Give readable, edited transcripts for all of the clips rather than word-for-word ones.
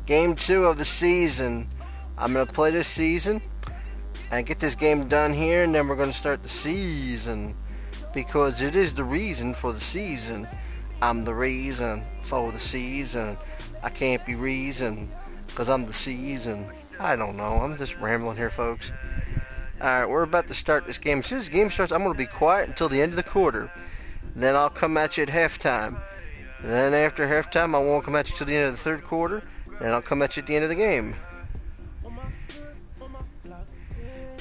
Game 2 of the season. I'm going to play this season and get this game done here, and then we're going to start the season. Because it is the reason for the season. I'm the reason for the season. I can't be reason, because I'm the season. I don't know. I'm just rambling here, folks. Alright, we're about to start this game. As soon as the game starts, I'm going to be quiet until the end of the quarter. Then I'll come at you at halftime. Then after halftime, I won't come at you till the end of the third quarter. Then I'll come at you at the end of the game.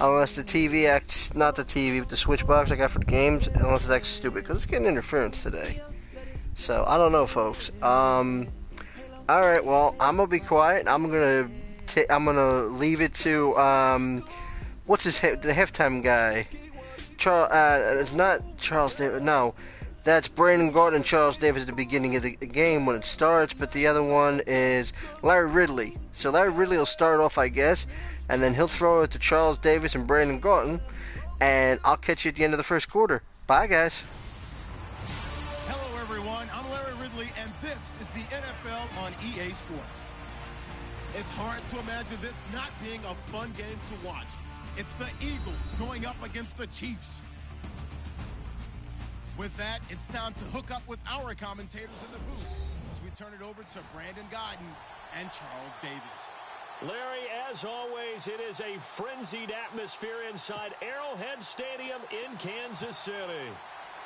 Unless the TV acts, not the TV, but the switch box I got for the games, unless it acts stupid, because it's getting interference today. So, I don't know, folks. Alright, well, I'm going to be quiet. I'm going to leave it to, what's the halftime guy? It's not Charles Davis, no. That's Brandon Gordon and Charles Davis at the beginning of the game when it starts, but the other one is Larry Ridley. So Larry Ridley will start off, I guess, and then he'll throw it to Charles Davis and Brandon Gordon, and I'll catch you at the end of the first quarter. Bye, guys. Hello, everyone. I'm Larry Ridley, and this is the NFL on EA Sports. It's hard to imagine this not being a fun game to watch. It's the Eagles going up against the Chiefs. With that, it's time to hook up with our commentators in the booth as we turn it over to Brandon Gaudin and Charles Davis. Larry, as always, it is a frenzied atmosphere inside Arrowhead Stadium in Kansas City.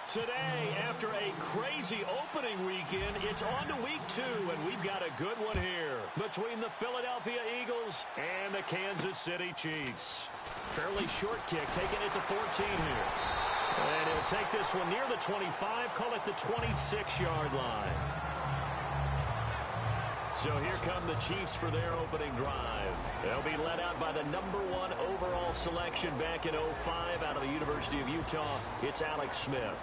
Today, after a crazy opening weekend, it's on to week 2, and we've got a good one here between the Philadelphia Eagles and the Kansas City Chiefs. Fairly short kick, taking it to 14 here. And he'll take this one near the 25, call it the 26-yard line. So here come the Chiefs for their opening drive. They'll be led out by the number 1 overall selection back in 05 out of the University of Utah. It's Alex Smith.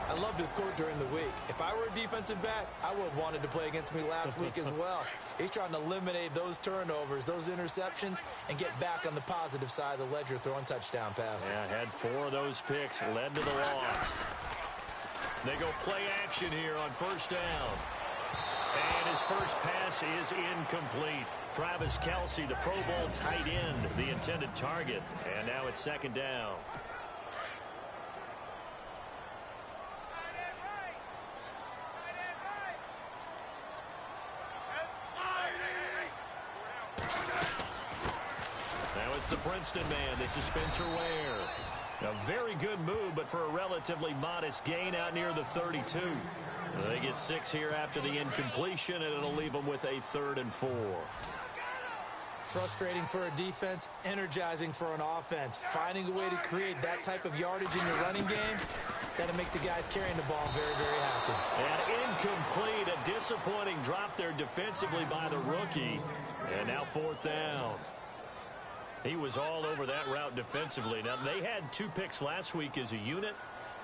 I loved his quote during the week. If I were a defensive back, I would have wanted to play against me last week as well. He's trying to eliminate those turnovers, those interceptions, and get back on the positive side of the ledger throwing touchdown passes. Yeah, had 4 of those picks, led to the loss. They go play action here on first down. And his first pass is incomplete. Travis Kelce, the Pro Bowl tight end, the intended target. And now it's second down. Now it's the Princeton man. This is Spencer Ware. A very good move, but for a relatively modest gain out near the 32. They get 6 here after the incompletion, and it'll leave them with a 3rd and 4. Frustrating for a defense, energizing for an offense. Finding a way to create that type of yardage in your running game, that'll make the guys carrying the ball very, very happy. And incomplete, a disappointing drop there defensively by the rookie. And now 4th down. He was all over that route defensively. Now, they had 2 picks last week as a unit.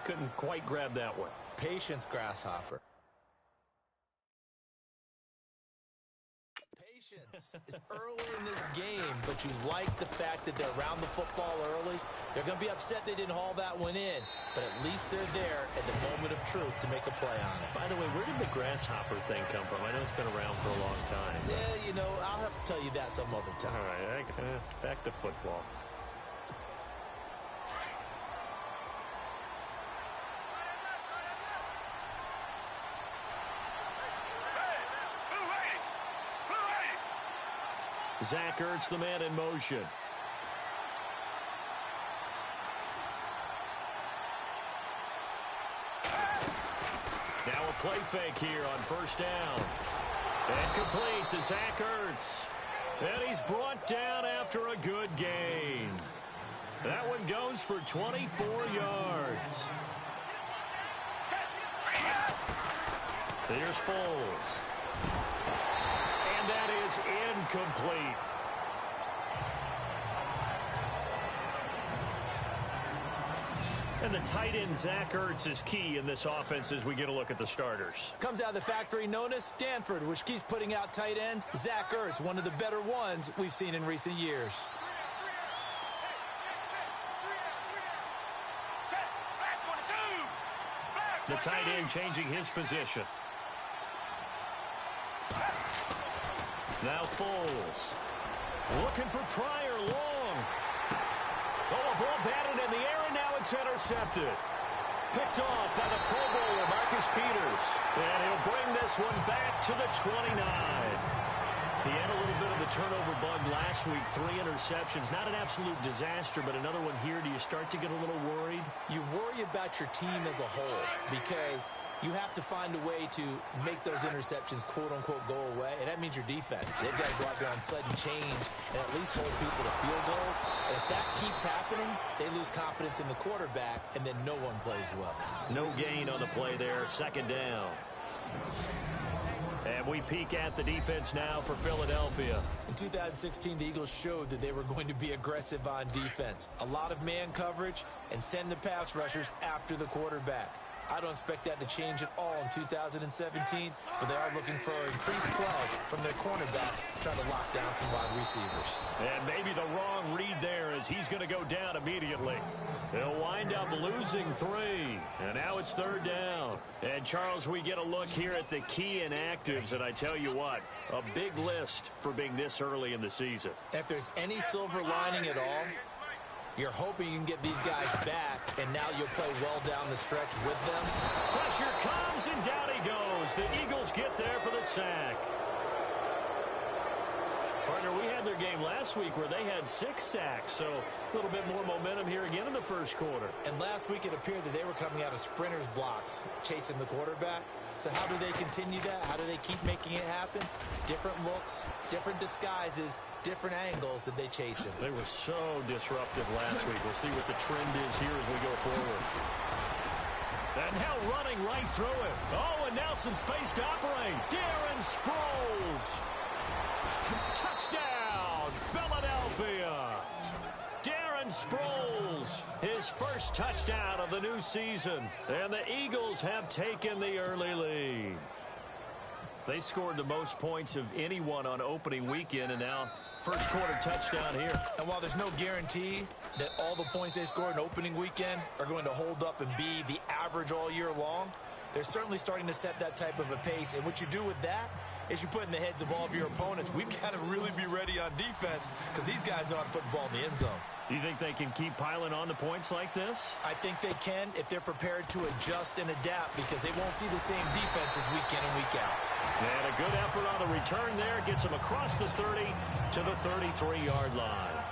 Couldn't quite grab that one. Patience, Grasshopper. Patience is early in this game, but you like the fact that they're around the football early. They're going to be upset they didn't haul that one in, but at least they're there at the moment of truth to make a play on it. By the way, where did the grasshopper thing come from? I know it's been around for a long time. Yeah, you know, I'll have to tell you that some other time. All right, back to football. Zach Ertz, the man in motion. Now a play fake here on first down. And complete to Zach Ertz. And he's brought down after a good gain. That one goes for 24 yards. Here's Foles. And that is incomplete. And the tight end, Zach Ertz, is key in this offense as we get a look at the starters. Comes out of the factory known as Stanford, which keeps putting out tight ends. Zach Ertz, one of the better ones we've seen in recent years. The tight end changing his position. Now Foles. Looking for Pryor long. Oh, a ball batted in the air, and now it's intercepted. Picked off by the Pro Bowler, Marcus Peters. And he'll bring this one back to the 29. He had a little bit of the turnover bug last week. 3 interceptions. Not an absolute disaster, but another one here. Do you start to get a little worried? You worry about your team as a whole because you have to find a way to make those interceptions, quote-unquote, go away. And that means your defense. They've got to go out there on sudden change and at least hold people to field goals. And if that keeps happening, they lose confidence in the quarterback, and then no one plays well. No gain on the play there. Second down. And we peek at the defense now for Philadelphia. In 2016, the Eagles showed that they were going to be aggressive on defense. A lot of man coverage and send the pass rushers after the quarterback. I don't expect that to change at all in 2017, but they are looking for increased play from their cornerbacks, trying to lock down some wide receivers. And maybe the wrong read there as he's going to go down immediately. They'll wind up losing 3. And now it's third down. And, Charles, we get a look here at the key inactives, and I tell you what, a big list for being this early in the season. If there's any silver lining at all, you're hoping you can get these guys back, and now you'll play well down the stretch with them. Pressure comes, and down he goes. The Eagles get there for the sack. Partner, we had their game last week where they had 6 sacks, so a little bit more momentum here again in the first quarter. And last week it appeared that they were coming out of sprinters blocks, chasing the quarterback. So how do they continue that? How do they keep making it happen? Different looks, different disguises, different angles that they chase him. They were so disruptive last week. We'll see what the trend is here as we go forward. And now running right through it. Oh, and now some space to operate. Darren Sproles. Touchdown, Philadelphia. Darren Sproles, his first touchdown of the new season. And the Eagles have taken the early lead. They scored the most points of anyone on opening weekend, and now first quarter touchdown here. And while there's no guarantee that all the points they scored in opening weekend are going to hold up and be the average all year long, they're certainly starting to set that type of a pace. And what you do with that is you put in the heads of all of your opponents, we've got to really be ready on defense because these guys know how to put the ball in the end zone. Do you think they can keep piling on the points like this? I think they can if they're prepared to adjust and adapt because they won't see the same defenses week in and week out. And a good effort on the return there gets them across the 30 to the 33-yard line.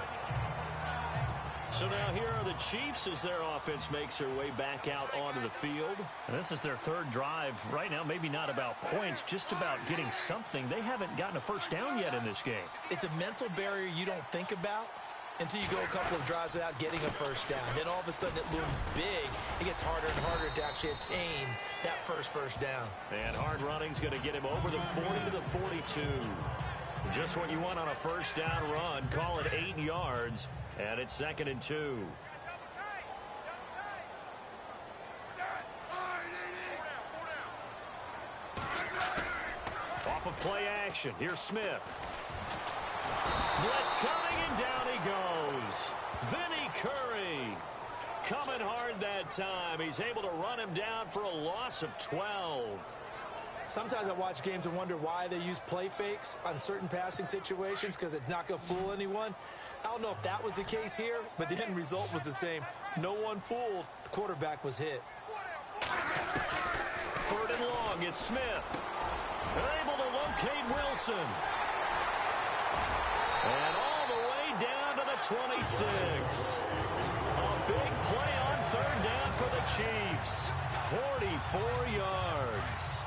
So now here are the Chiefs as their offense makes their way back out onto the field. And this is their third drive right now, maybe not about points, just about getting something. They haven't gotten a first down yet in this game. It's a mental barrier you don't think about until you go a couple of drives without getting a first down. Then all of a sudden it looms big. It gets harder and harder to actually attain that first down. And hard running's going to get him over the 40 to the 42. Just what you want on a first down run. Call it 8 yards. And it's 2nd and 2. Off of play action. Here's Smith. Blitz coming, and down he goes. Vinny Curry coming hard that time. He's able to run him down for a loss of 12. Sometimes I watch games and wonder why they use play fakes on certain passing situations because it's not going to fool anyone. I don't know if that was the case here, but the end result was the same. No one fooled. The quarterback was hit. 3rd and long. It's Smith. They're able to locate Wilson. And all the way down to the 26. A big play on 3rd down for the Chiefs. 44 yards.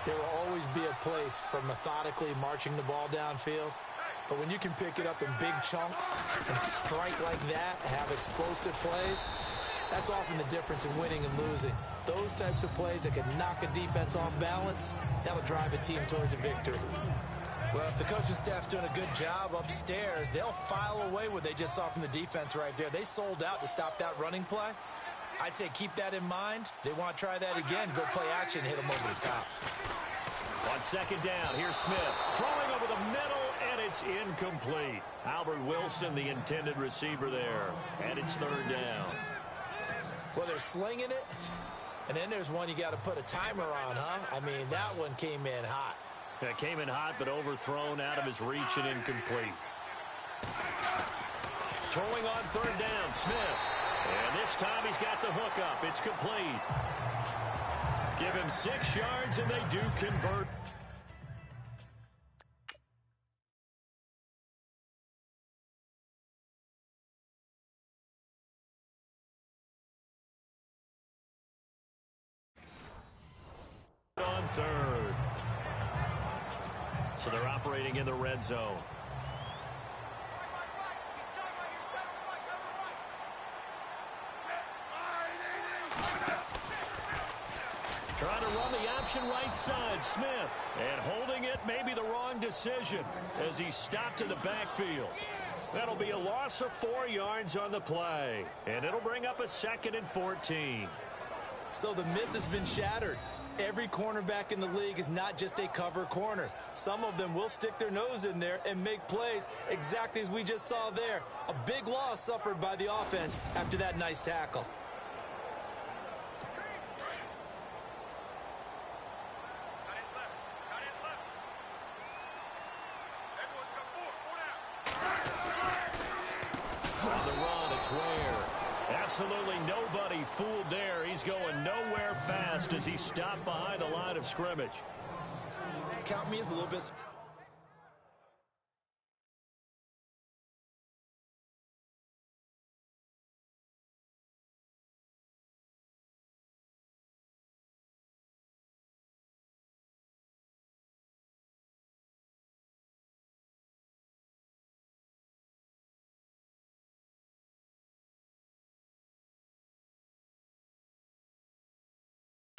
There will always be a place for methodically marching the ball downfield. But when you can pick it up in big chunks and strike like that, have explosive plays, that's often the difference in winning and losing. Those types of plays that can knock a defense off balance, that'll drive a team towards a victory. Well, if the coaching staff's doing a good job upstairs, they'll file away what they just saw from the defense right there. They sold out to stop that running play. I'd say keep that in mind. They want to try that again, go play action, hit them over the top. On 2nd down, here's Smith throwing over the middle, and it's incomplete. Albert Wilson, the intended receiver there, and it's 3rd down. Well, they're slinging it, and then there's one you got to put a timer on, huh? I mean, that one came in hot. That came in hot, but overthrown out of his reach and incomplete. Throwing on third down, Smith. And this time he's got the hook up. It's complete. Give him 6 yards, and they do convert. On third. So they're operating in the red zone. Trying to run the option right side, Smith. And holding it may be the wrong decision as he stopped in the backfield. That'll be a loss of 4 yards on the play. And it'll bring up a 2nd and 14. So the myth has been shattered. Every cornerback in the league is not just a cover corner. Some of them will stick their nose in there and make plays exactly as we just saw there. A big loss suffered by the offense after that nice tackle. On the run, it's Ware. Absolutely nobody fooled there. He's going nowhere fast as he stopped behind the line of scrimmage. Count me as a little bit...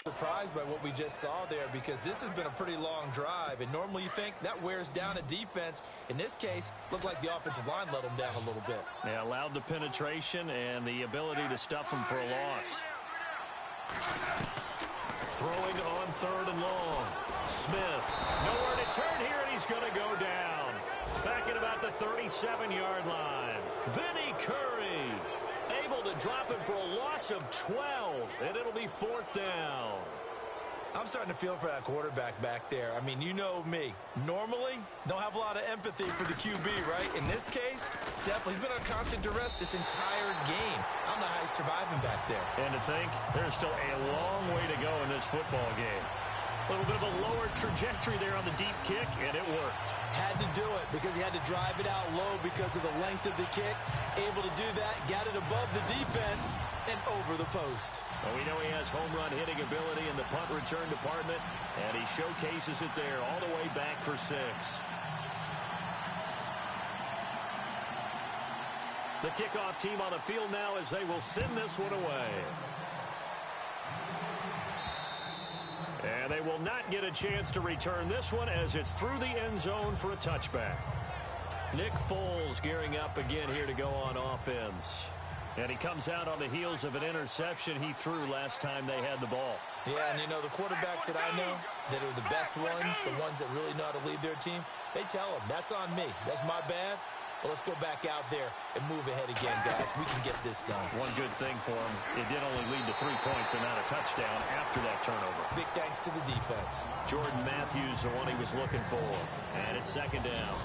surprised by what we just saw there because this has been a pretty long drive, and normally you think that wears down a defense. In this case, looked like the offensive line let them down a little bit. They allowed the penetration and the ability to stuff them for a loss. Throwing on third and long. Smith, nowhere to turn here, and he's going to go down. Back at about the 37-yard line. Vinny Curry able to drop him for a loss of 12, and it'll be 4th down. I'm starting to feel for that quarterback back there. I mean, you know me. Normally, don't have a lot of empathy for the QB, right? In this case, definitely. He's been under constant duress this entire game. I don't know how he's surviving back there. And to think, there's still a long way to go in this football game. A little bit of a lower trajectory there on the deep kick, and it worked. Had to do it because he had to drive it out low because of the length of the kick. Able to do that, got it above the defense, and over the post. Well, we know he has home run hitting ability in the punt return department, and he showcases it there all the way back for 6. The kickoff team on the field now as they will send this one away. And they will not get a chance to return this one as it's through the end zone for a touchback. Nick Foles gearing up again here to go on offense. And he comes out on the heels of an interception he threw last time they had the ball. Yeah, and you know, the quarterbacks that I know that are the best ones, the ones that really know how to lead their team, they tell them, that's on me. That's my bad. But let's go back out there and move ahead again, guys. We can get this done. One good thing for him, it did only lead to 3 points and not a touchdown after that turnover. Big thanks to the defense. Jordan Matthews, the one he was looking for. And it's 2nd down.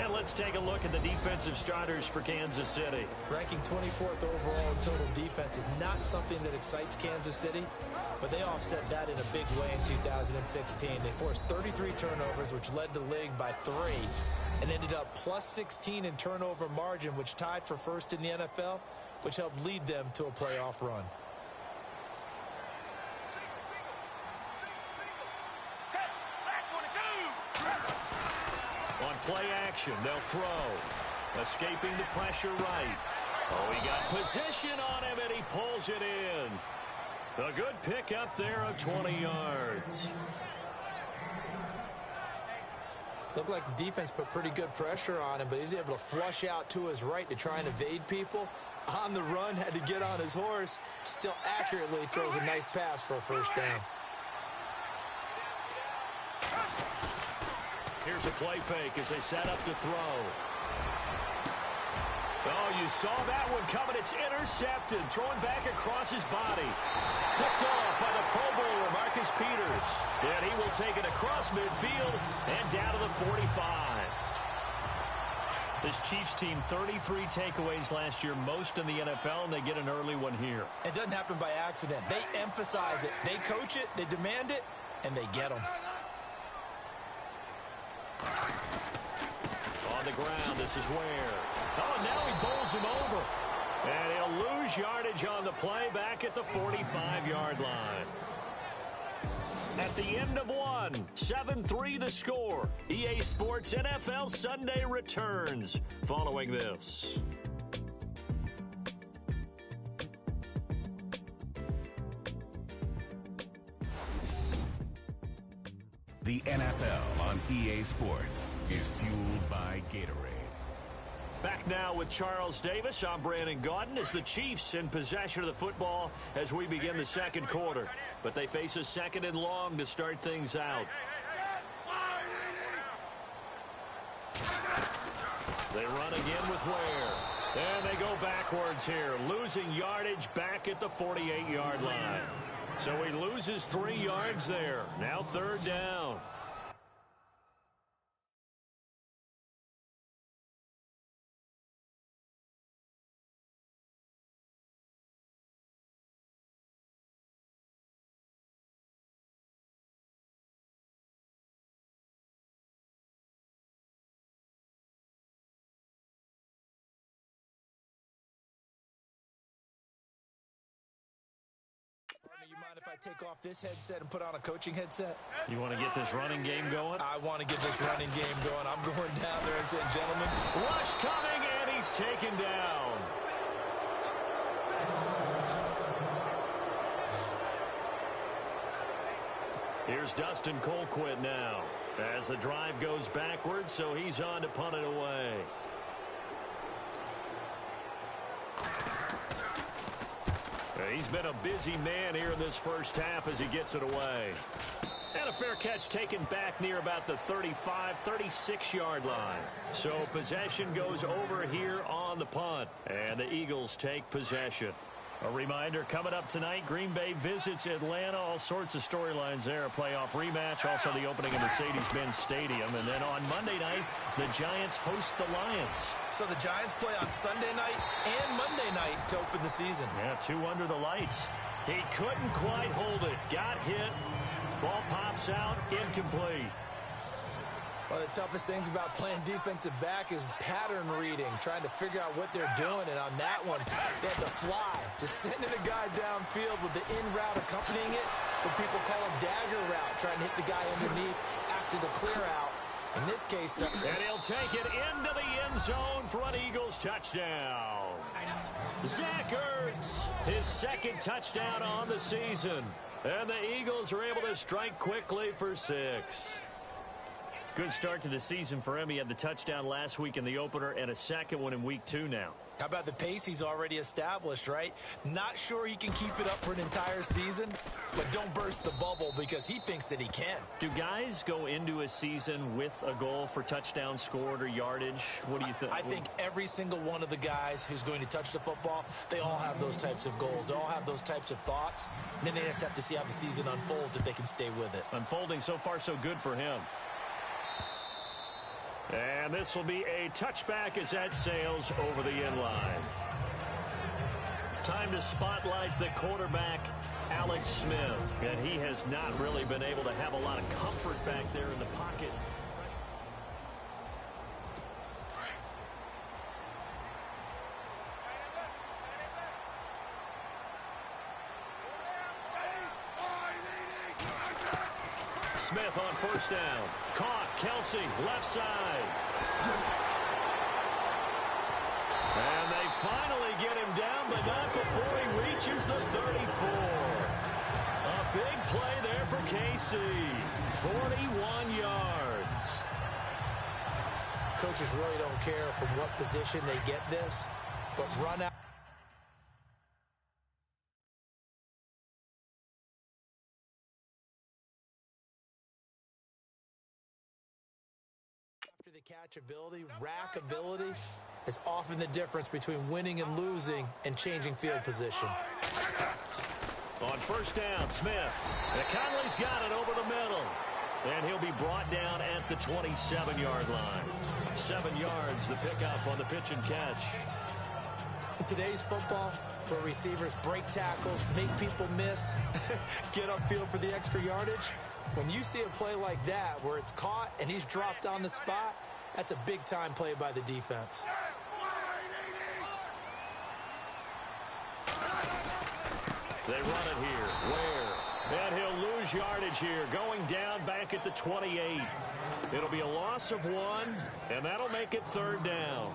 And let's take a look at the defensive starters for Kansas City. Ranking 24th overall in total defense is not something that excites Kansas City, but they offset that in a big way in 2016. They forced 33 turnovers, which led the league by 3, and ended up plus 16 in turnover margin, which tied for first in the NFL, which helped lead them to a playoff run. On play action, they'll throw. Escaping the pressure right. Oh, he got position on him, and he pulls it in. A good pick up there of 20 yards. Looked like the defense put pretty good pressure on him, but he's able to flush out to his right to try and evade people. On the run, had to get on his horse. Still accurately throws a nice pass for a first down. Here's a play fake as they set up to throw. Oh, you saw that one coming. It's intercepted. Throwing back across his body. Picked off by the Pro Bowler, Marcus Peters. And he will take it across midfield and down to the 45. This Chiefs team, 33 takeaways last year, most in the NFL, and they get an early one here. It doesn't happen by accident. They emphasize it. They coach it, they demand it, and they get them. On the ground, this is Ware. Oh, now he bowls him over. And he'll lose yardage on the play back at the 45-yard line. At the end of one, 7-3 the score. EA Sports NFL Sunday returns following this. The NFL on EA Sports is fueled by Gatorade. Back now with Charles Davis. I'm Brandon Gaudin as the Chiefs in possession of the football as we begin the second quarter. But they face a second and long to start things out. They run again with Ware. And they go backwards here, losing yardage back at the 48-yard line. So he loses 3 yards there. Now third down. You mind if I take off this headset and put on a coaching headset? You want to get this running game going? I want to get this running game going. I'm going down there and saying, gentlemen. Rush coming, and he's taken down. Here's Dustin Colquitt now as the drive goes backwards, so he's on to punt it away. He's been a busy man here in this first half as he gets it away. And a fair catch taken back near about the 35, 36-yard line. So possession goes over here on the punt. And the Eagles take possession. A reminder, coming up tonight, Green Bay visits Atlanta. All sorts of storylines there. A playoff rematch, also the opening of Mercedes-Benz Stadium. And then on Monday night, the Giants host the Lions. So the Giants play on Sunday night and Monday night to open the season. Yeah, 2 under the lights. He couldn't quite hold it. Got hit. Ball pops out, incomplete. One of the toughest things about playing defensive back is pattern reading, trying to figure out what they're doing. And on that one, they had to fly, just sending a guy downfield with the in route accompanying it, what people call a dagger route, trying to hit the guy underneath after the clear out. In this case, and he'll take it into the end zone for an Eagles touchdown. Zach Ertz, his second touchdown on the season. And the Eagles are able to strike quickly for 6. Good start to the season for him. He had the touchdown last week in the opener and a second one in week 2 now. How about the pace he's already established, right? Not sure he can keep it up for an entire season, but don't burst the bubble because he thinks that he can. Do guys go into a season with a goal for touchdown scored or yardage? What do you think? I think every single one of the guys who's going to touch the football, they all have those types of goals. They all have those types of thoughts. And then they just have to see how the season unfolds if they can stay with it. Unfolding so far so good for him. And this will be a touchback as that sails over the end line. Time to spotlight the quarterback, Alex Smith. And he has not really been able to have a lot of comfort back there in the pocket. Smith on first down. Caught. Kelsey, left side. And they finally get him down, but not before he reaches the 34. A big play there for KC. 41 yards. Coaches really don't care from what position they get this, but run out. after-the-catch ability, rack ability, is often the difference between winning and losing and changing field position. On first down, Smith. And Conley's got it over the middle. And he'll be brought down at the 27-yard line. 7 yards, the pickup on the pitch and catch. In today's football, where receivers break tackles, make people miss, get upfield for the extra yardage, when you see a play like that where it's caught and he's dropped on the spot, that's a big-time play by the defense. They run it here. Where? And he'll lose yardage here, going down back at the 28. It'll be a loss of 1, and that'll make it 3rd down.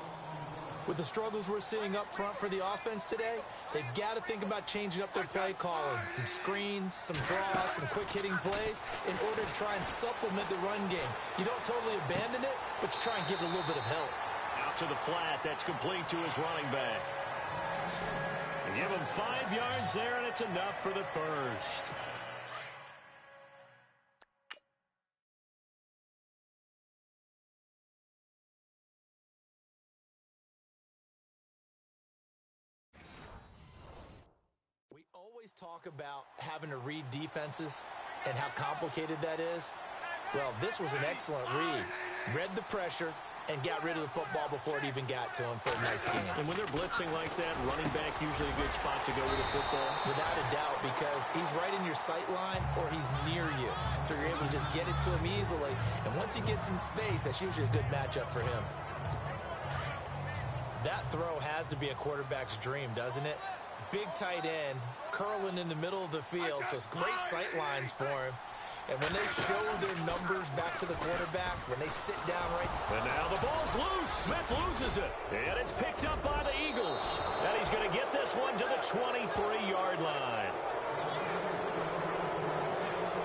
With the struggles we're seeing up front for the offense today, they've got to think about changing up their play calling. Some screens, some draws, some quick-hitting plays in order to try and supplement the run game. You don't totally abandon it, but you try and give it a little bit of help. Out to the flat. That's complete to his running back. They give him 5 yards there, and it's enough for the first. Talk about having to read defenses and how complicated that is. Well, this was an excellent read the pressure and got rid of the football before it even got to him for a nice game. And when they're blitzing like that, running back usually a good spot to go with the football. Without a doubt, because he's right in your sight line or he's near you, so you're able to just get it to him easily. And once he gets in space, that's usually a good matchup for him. That throw has to be a quarterback's dream, doesn't it? Big tight end, curling in the middle of the field, so it's great sight lines for him. And when they show their numbers back to the quarterback, when they sit down right... And now the ball's loose. Smith loses it. And it's picked up by the Eagles. And he's going to get this one to the 23-yard line.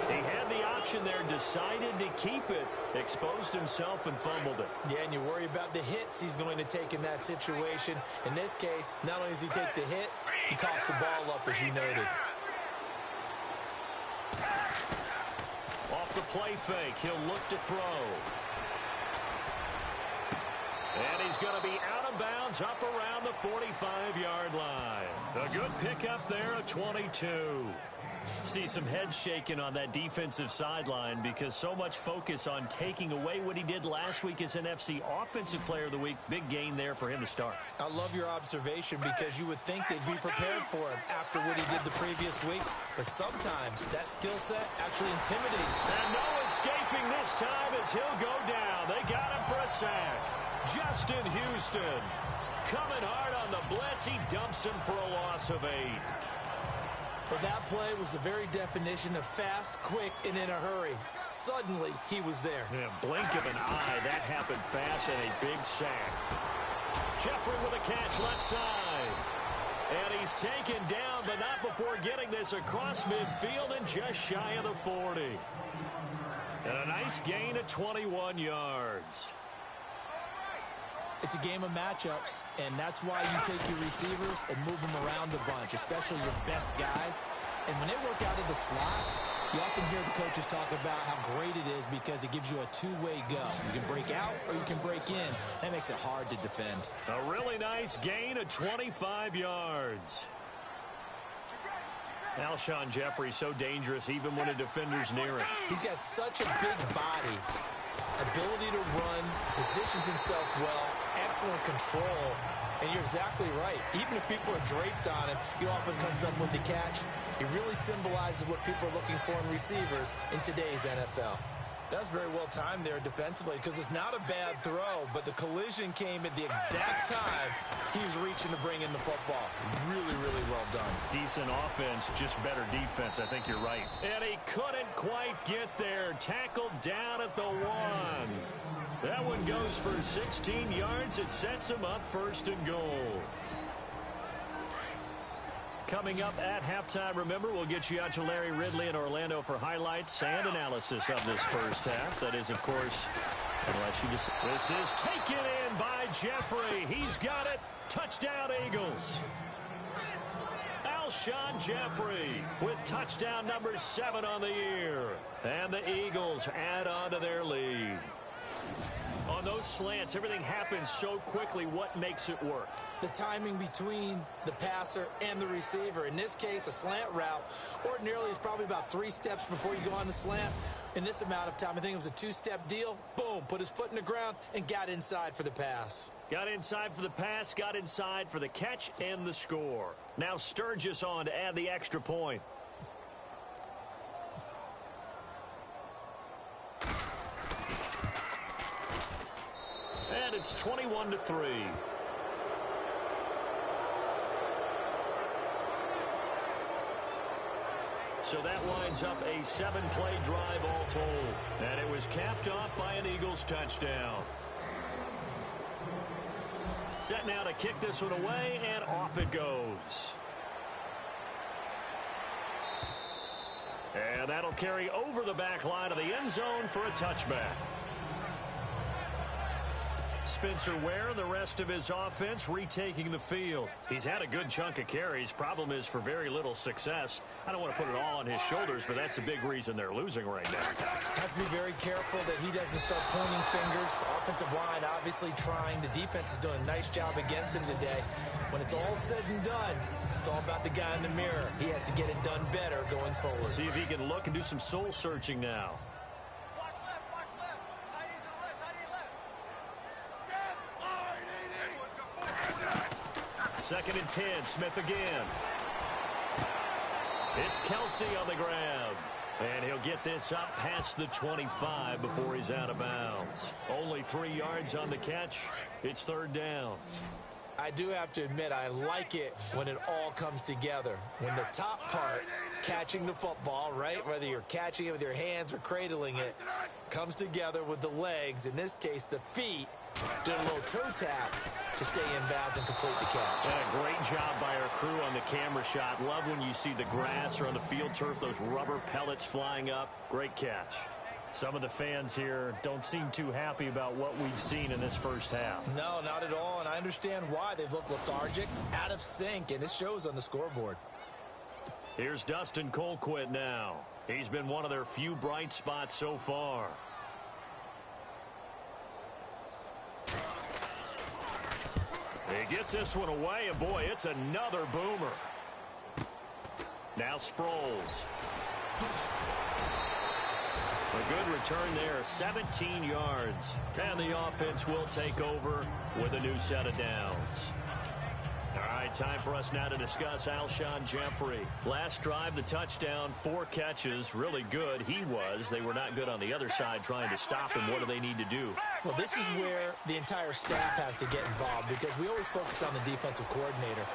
He had the option there, decided to keep it, exposed himself and fumbled it. Yeah, and you worry about the hits he's going to take in that situation. In this case, not only does he take the hit, he coughs the ball up, as you noted. Off the play fake, he'll look to throw. And he's going to be out of bounds up around the 45-yard line. A good pickup there at 22. See some head shaking on that defensive sideline because so much focus on taking away what he did last week as NFC Offensive Player of the Week. Big gain there for him to start. I love your observation because you would think they'd be prepared for him after what he did the previous week. But sometimes that skill set actually intimidates. And no escaping this time as he'll go down. They got him for a sack. Justin Houston coming hard on the blitz. He dumps him for a loss of 8. But that play was the very definition of fast, quick, and in a hurry. Suddenly, he was there. Yeah, blink of an eye. That happened fast and a big sack. Jeffrey with a catch left side. And he's taken down, but not before getting this across midfield and just shy of the 40. And a nice gain of 21 yards. It's a game of matchups, and that's why you take your receivers and move them around a bunch, especially your best guys. And when they work out of the slot, you often hear the coaches talk about how great it is because it gives you a two-way go. You can break out or you can break in. That makes it hard to defend. A really nice gain of 25 yards. Alshon Jeffrey so dangerous even when a defender's near him. He's got such a big body, ability to run, positions himself well, excellent control, and you're exactly right. Even if people are draped on him, he often comes up with the catch. He really symbolizes what people are looking for in receivers in today's NFL. That's very well timed there defensively because it's not a bad throw, but the collision came at the exact time he was reaching to bring in the football. Really, really well done. Decent offense, just better defense. I think you're right. And he couldn't quite get there. Tackled down at the 1. That one goes for 16 yards. It sets him up 1st and goal. Coming up at halftime, remember, we'll get you out to Larry Ridley in Orlando for highlights and analysis of this first half. That is, of course, unless you just... This is taken in by Jeffrey. He's got it. Touchdown, Eagles. Alshon Jeffrey with touchdown number 7 on the year. And the Eagles add on to their lead. On those those slants, everything happens so quickly. What makes it work? The timing between the passer and the receiver. In this case, a slant route ordinarily is probably about 3 steps before you go on the slant. In this amount of time, I think it was a 2-step deal. Boom, put his foot in the ground and got inside for the pass. Got inside for the pass, got inside for the catch and the score. Now Sturgis on to add the extra point. And it's 21-3. So that winds up a 7-play drive all told. And it was capped off by an Eagles touchdown. Set now to kick this one away, and off it goes. And that'll carry over the back line of the end zone for a touchback. Spencer Ware and the rest of his offense retaking the field. He's had a good chunk of carries. Problem is for very little success. I don't want to put it all on his shoulders, but that's a big reason they're losing right now. Have to be very careful that he doesn't start pointing fingers. Offensive line obviously trying. The defense is doing a nice job against him today. When it's all said and done, it's all about the guy in the mirror. He has to get it done better going forward. See if he can look and do some soul searching now. Second and 10, Smith again. It's Kelsey on the ground. And he'll get this up past the 25 before he's out of bounds. Only 3 yards on the catch. It's third down. I do have to admit, I like it when it all comes together. When the top part, catching the football, right, whether you're catching it with your hands or cradling it, comes together with the legs, in this case the feet, did a little toe tap to stay in bounds and complete the catch. And a great job by our crew on the camera shot. Love when you see the grass or on the field turf, those rubber pellets flying up. Great catch. Some of the fans here don't seem too happy about what we've seen in this first half. No, not at all, and I understand why. They look lethargic, out of sync, and it shows on the scoreboard. Here's Dustin Colquitt now. He's been one of their few bright spots so far. He gets this one away, and boy, it's another boomer. Now Sproles. A good return there, 17 yards. And the offense will take over with a new set of downs. All right, time for us now to discuss Alshon Jeffrey. Last drive, the touchdown, 4 catches, really good. He was. They were not good on the other side trying to stop him. What do they need to do? Well, this is where the entire staff has to get involved because we always focus on the defensive coordinator.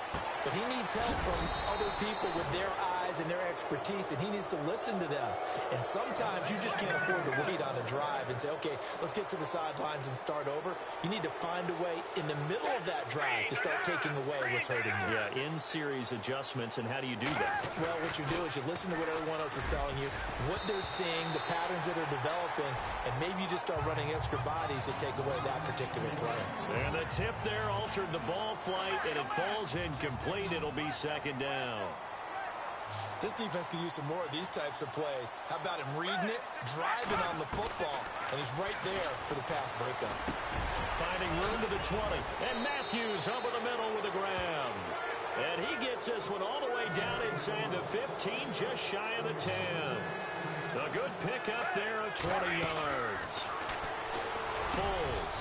But he needs help from other people with their eyes and their expertise, and he needs to listen to them. And sometimes you just can't afford to wait on a drive and say, okay, let's get to the sidelines and start over. You need to find a way in the middle of that drive to start taking away what's hurting you. Yeah, in-series adjustments, and how do you do that? Well, what you do is you listen to what everyone else is telling you, what they're seeing, the patterns that are developing, and maybe you just start running extra bodies to take away that particular play. And the tip there altered the ball flight, and it falls incomplete. It'll be second down. This defense could use some more of these types of plays. How about him reading it, driving on the football, and he's right there for the pass breakup. Finding room to the 20, and Matthews over the middle with the grab. And he gets this one all the way down inside the 15, just shy of the 10. A good pick up there of 20 yards. Foles,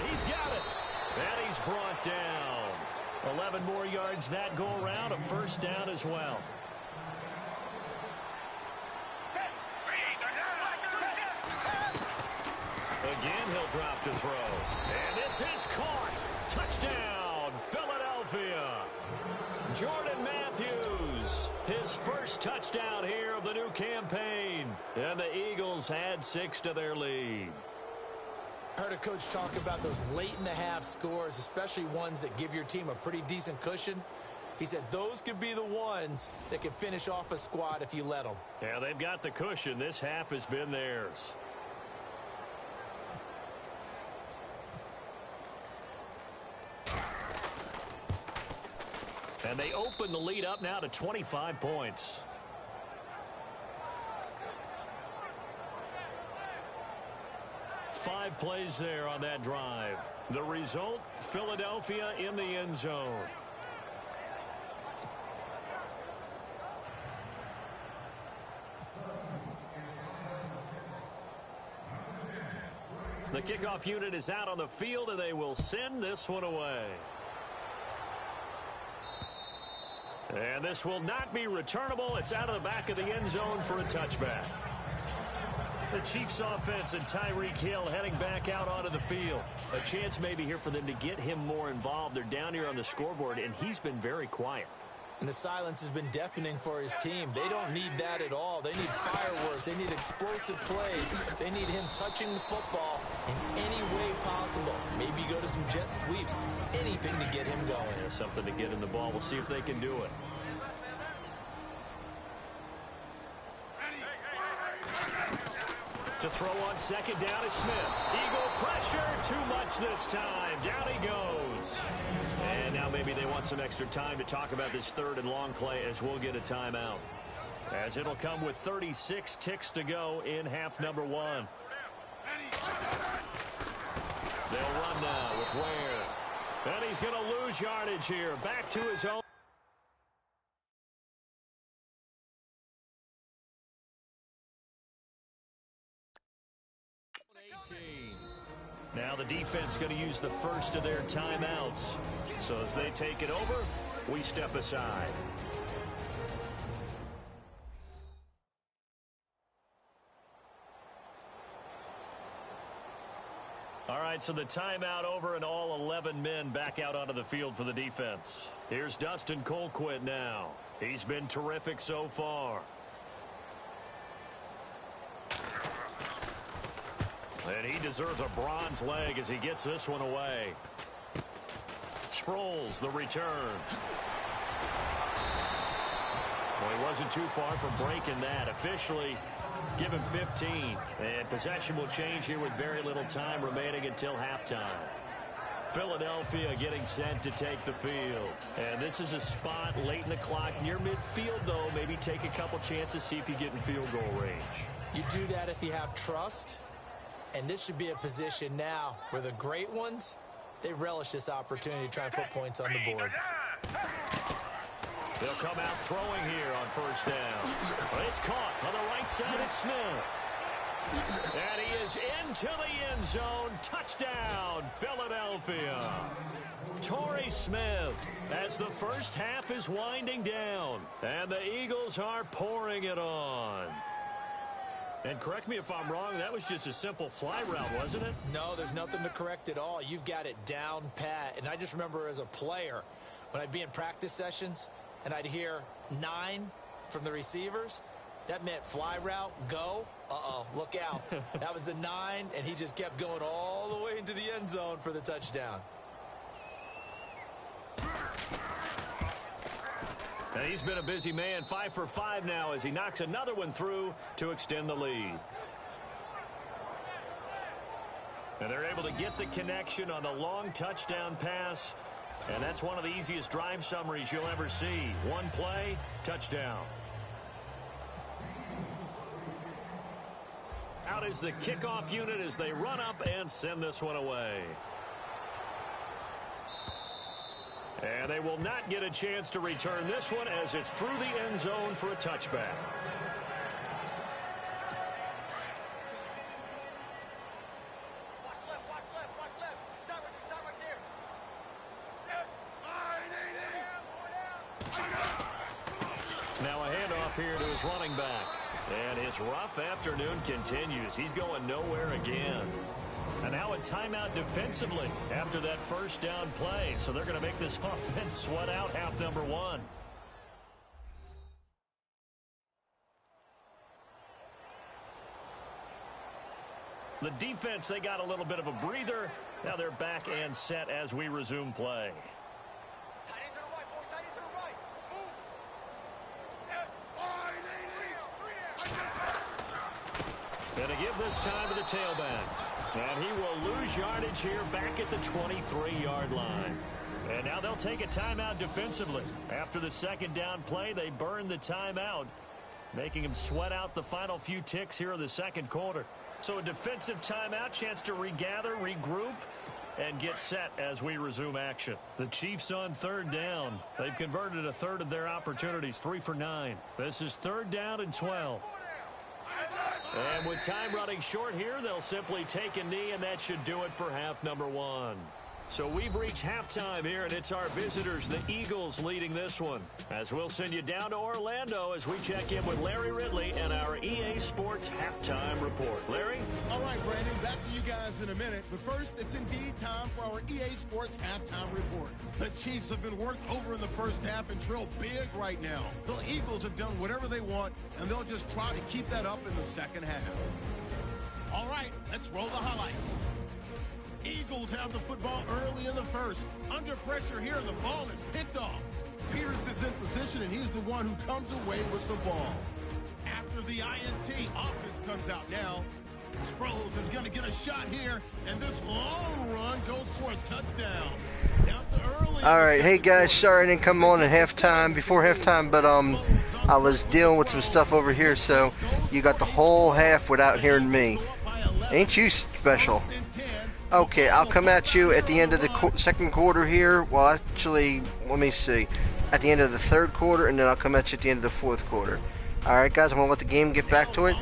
he's got it, and he's brought down. 11 more yards that go around, a first down as well. Again, he'll drop to throw. And this is caught. Touchdown, Philadelphia. Jordan Matthews, his first touchdown here of the new campaign. And the Eagles add 6 to their lead. I heard a coach talk about those late-in-the-half scores, especially ones that give your team a pretty decent cushion. He said those could be the ones that can finish off a squad if you let them. Yeah, they've got the cushion. This half has been theirs. And they open the lead up now to 25 points. 5 plays there on that drive. The result, Philadelphia in the end zone. The kickoff unit is out on the field, and they will send this one away. And this will not be returnable. It's out of the back of the end zone for a touchback. The Chiefs offense and Tyreek Hill heading back out onto the field. A chance maybe here for them to get him more involved. They're down here on the scoreboard, and he's been very quiet. And the silence has been deafening for his team. They don't need that at all. They need fireworks. They need explosive plays. They need him touching the football in any way possible. Maybe go to some jet sweeps. Anything to get him going. Yeah, something to get him the ball. We'll see if they can do it. To throw on second down is Smith. Eagle pressure, too much this time. Down he goes. And now maybe they want some extra time to talk about this third and long play as we'll get a timeout. As it'll come with 36 ticks to go in half number 1. They'll run now with Ware. And he's going to lose yardage here. Back to his own. Now the defense going to use the first of their timeouts. So as they take it over, we step aside. All right, so the timeout over and all 11 men back out onto the field for the defense. Here's Dustin Colquitt now. He's been terrific so far. And he deserves a bronze leg as he gets this one away. Sproles, the return. Well, he wasn't too far from breaking that. Officially, give him 15. And possession will change here with very little time remaining until halftime. Philadelphia getting set to take the field. And this is a spot late in the clock near midfield, though. Maybe take a couple chances, see if you get in field goal range. You do that if you have trust. And this should be a position now where the great ones, they relish this opportunity to try and put points on the board. They'll come out throwing here on first down. But it's caught on the right side. It's Smith. And he is into the end zone. Touchdown, Philadelphia. Torrey Smith as the first half is winding down. And the Eagles are pouring it on. And correct me if I'm wrong, that was just a simple fly route, wasn't it? No, there's nothing to correct at all. You've got it down pat. And I just remember as a player, when I'd be in practice sessions and I'd hear 9 from the receivers, that meant fly route, go. Uh-oh, look out. That was the 9, and he just kept going all the way into the end zone for the touchdown. And he's been a busy man, 5 for 5 now as he knocks another one through to extend the lead. And they're able to get the connection on the long touchdown pass. And that's one of the easiest drive summaries you'll ever see. One play, touchdown. Out is the kickoff unit as they run up and send this one away. And they will not get a chance to return this one as it's through the end zone for a touchback. Now a handoff here to his running back. And his rough afternoon continues. He's going nowhere again. And now a timeout defensively after that first down play. So they're going to make this offense sweat out half number 1. The defense, they got a little bit of a breather. Now they're back and set as we resume play. And to give this time to the tailback. And he will lose yardage here back at the 23-yard line. And now they'll take a timeout defensively. After the second down play, they burn the timeout, making him sweat out the final few ticks here in the second quarter. So a defensive timeout, chance to regather, regroup, and get set as we resume action. The Chiefs on third down. They've converted a third of their opportunities, 3 for 9. This is 3rd down and 12. And with time running short here, they'll simply take a knee, and that should do it for half number 1. So we've reached halftime here, and it's our visitors, the Eagles, leading this one. As we'll send you down to Orlando as we check in with Larry Ridley and our EA Sports Halftime Report. Larry? All right, Brandon, back to you guys in a minute. But first, it's indeed time for our EA Sports Halftime Report. The Chiefs have been worked over in the first half and trail big right now. The Eagles have done whatever they want, and they'll just try to keep that up in the second half. All right, let's roll the highlights. Eagles have the football early in the first. Under pressure here, the ball is picked off. Peters is in position, and he's the one who comes away with the ball. After the INT, offense comes out now. Sproles is going to get a shot here, and this long run goes for a touchdown. Down to early. All right, hey guys, sorry I didn't come on at halftime, before halftime, but I was dealing with some stuff over here, so you got the whole half without hearing me. Ain't you special? Okay, I'll come at you at the end of the second quarter here. Well, actually, let me see. At the end of the third quarter, and then I'll come at you at the end of the fourth quarter. All right, guys, I'm going to let the game get back to it.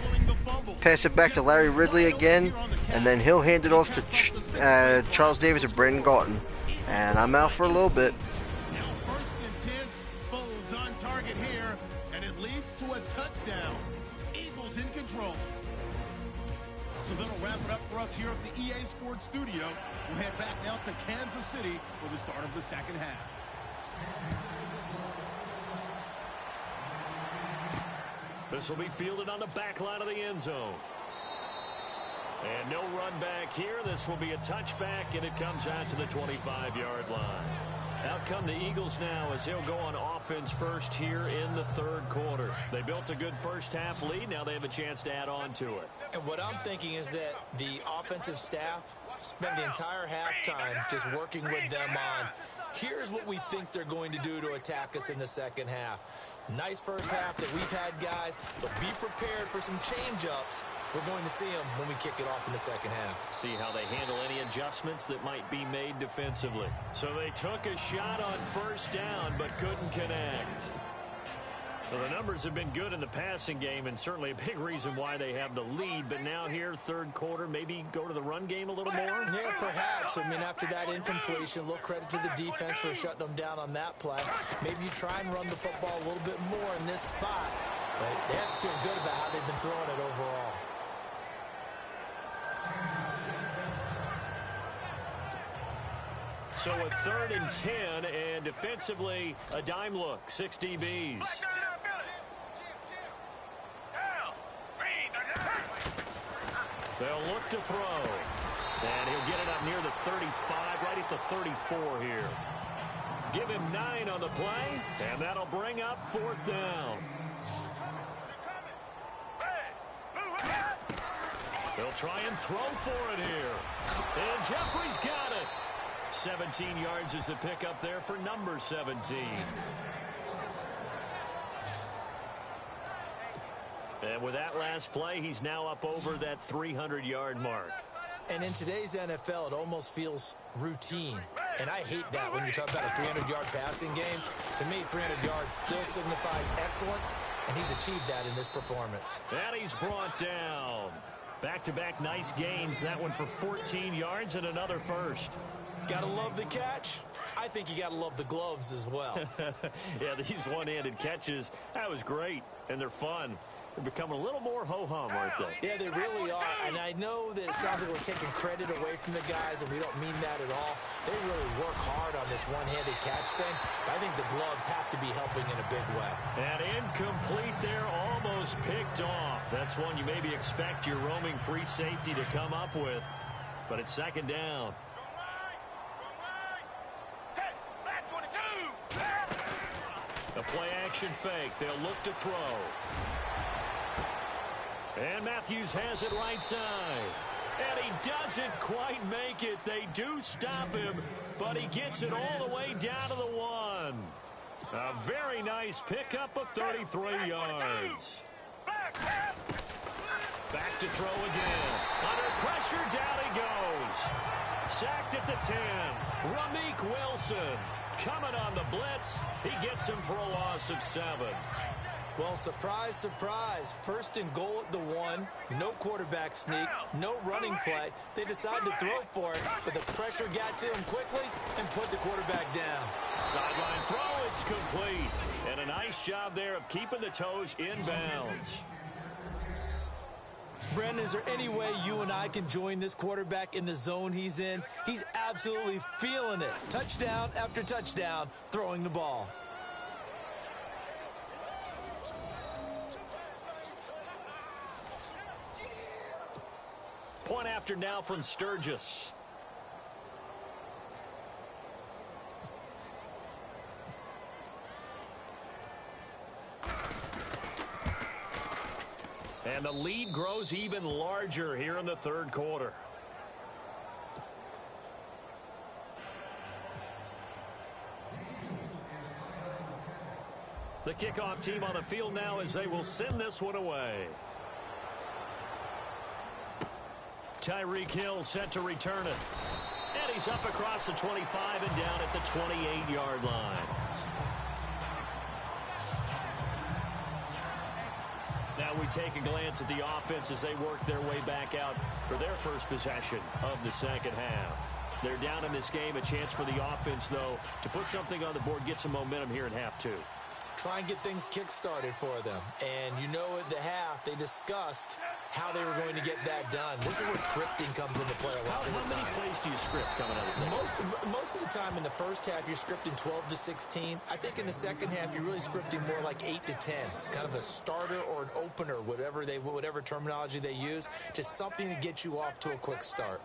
Pass it back to Larry Ridley again, and then he'll hand it off to Charles Davis or Brandon Galton. And I'm out for a little bit. Now 1st and 10, Foles on target here, and it leads to a touchdown. Eagles in control. So that'll wrap it up for us here at the EA Sports Studio. We'll head back now to Kansas City for the start of the second half. This will be fielded on the back line of the end zone. And no run back here. This will be a touchback, and it comes out to the 25-yard line. Out come the Eagles now as they'll go on offense first here in the third quarter. They built a good first half lead. Now they have a chance to add on to it. And what I'm thinking is that the offensive staff spent the entire halftime just working with them on, here's what we think they're going to do to attack us in the second half. Nice first half that we've had, guys, but be prepared for some change-ups. We're going to see them when we kick it off in the second half. See how they handle any adjustments that might be made defensively. So they took a shot on first down but couldn't connect. Well, the numbers have been good in the passing game, and certainly a big reason why they have the lead. But now here, third quarter, maybe go to the run game a little more? Yeah, perhaps. I mean, after that incompletion, a little credit to the defense for shutting them down on that play. Maybe you try and run the football a little bit more in this spot. But they have to feel good about how they've been throwing it overall. So a 3rd and 10, and defensively, a dime look, 6 DBs. They'll look to throw. And he'll get it up near the 35, right at the 34 here. Give him 9 on the play, and that'll bring up 4th down. They'll try and throw for it here. And Jeffrey's got it. 17 yards is the pickup there for number 17. And with that last play, he's now up over that 300-yard mark. And in today's NFL, it almost feels routine. And I hate that when you talk about a 300-yard passing game. To me, 300 yards still signifies excellence, and he's achieved that in this performance. And he's brought down. Back-to-back nice gains. That one for 14 yards and another first. Gotta love the catch. I think you gotta love the gloves as well. Yeah, these one-handed catches, that was great, and they're fun. They're becoming a little more ho-hum, aren't they? Yeah, they really are. And I know that it sounds like we're taking credit away from the guys, and we don't mean that at all. They really work hard on this one-handed catch thing. But I think the gloves have to be helping in a big way. And incomplete there, almost picked off. That's one you maybe expect your roaming free safety to come up with. But it's 2nd down. A play-action fake. They'll look to throw. And Matthews has it right side. And he doesn't quite make it. They do stop him, but he gets it all the way down to the 1. A very nice pickup of 33 yards. Back to throw again. Under pressure, down he goes. Sacked at the 10. Ramik Wilson coming on the blitz. He gets him for a loss of 7. Well, surprise, surprise. First and goal at the 1. No quarterback sneak. No running play. They decide to throw for it, but the pressure got to him quickly and put the quarterback down. Sideline throw, it's complete. And a nice job there of keeping the toes in bounds. Brandon, is there any way you and I can join this quarterback in the zone he's in? He's absolutely feeling it. Touchdown after touchdown, throwing the ball. Point after now from Sturgis. And the lead grows even larger here in the third quarter. The kickoff team on the field now as they will send this one away. Tyreek Hill set to return it. And he's up across the 25 and down at the 28-yard line. Now we take a glance at the offense as they work their way back out for their first possession of the second half. They're down in this game. A chance for the offense, though, to put something on the board, get some momentum here in half 2. Try and get things kick-started for them. And you know at the half, they discussed how they were going to get that done. This is where scripting comes into play a lot of the time. How many plays do you script coming out of the second? Most of the time in the first half, you're scripting 12 to 16. I think in the second half, you're really scripting more like 8 to 10. Kind of a starter or an opener, whatever terminology they use. Just something to get you off to a quick start.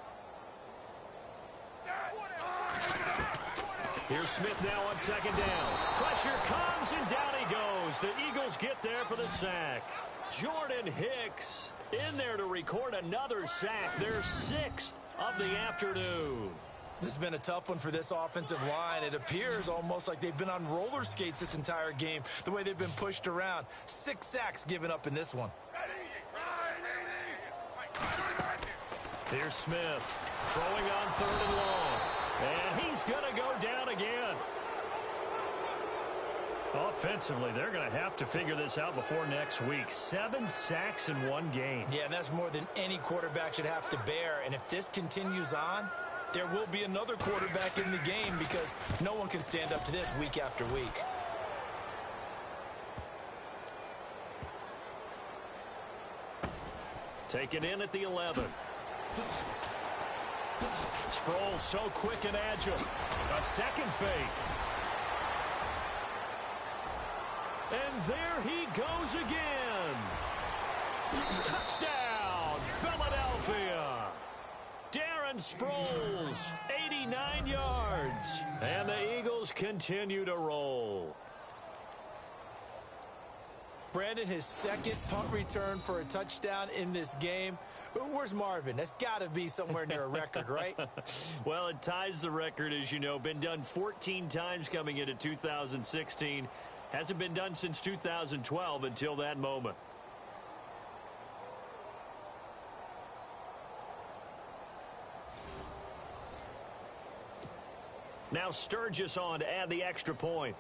Here's Smith now on second down. Pressure comes and down he goes. The Eagles get there for the sack. Jordan Hicks in there to record another sack. Their 6th of the afternoon. This has been a tough one for this offensive line. It appears almost like they've been on roller skates this entire game, the way they've been pushed around. 6 sacks given up in this one. Here's Smith throwing on 3rd and long. And he's going to go down again. Offensively, they're going to have to figure this out before next week. 7 sacks in one game. Yeah, and that's more than any quarterback should have to bear. And if this continues on, there will be another quarterback in the game because no one can stand up to this week after week. Taken in at the 11. Sproles so quick and agile. A second fake. And there he goes again. Touchdown, Philadelphia. Darren Sproles, 89 yards. And the Eagles continue to roll. Brandon, his 2nd punt return for a touchdown in this game. Where's Marvin? That's got to be somewhere near a record, right? Well, it ties the record, as you know. Been done 14 times coming into 2016. Hasn't been done since 2012 until that moment. Now Sturgis on to add the extra point.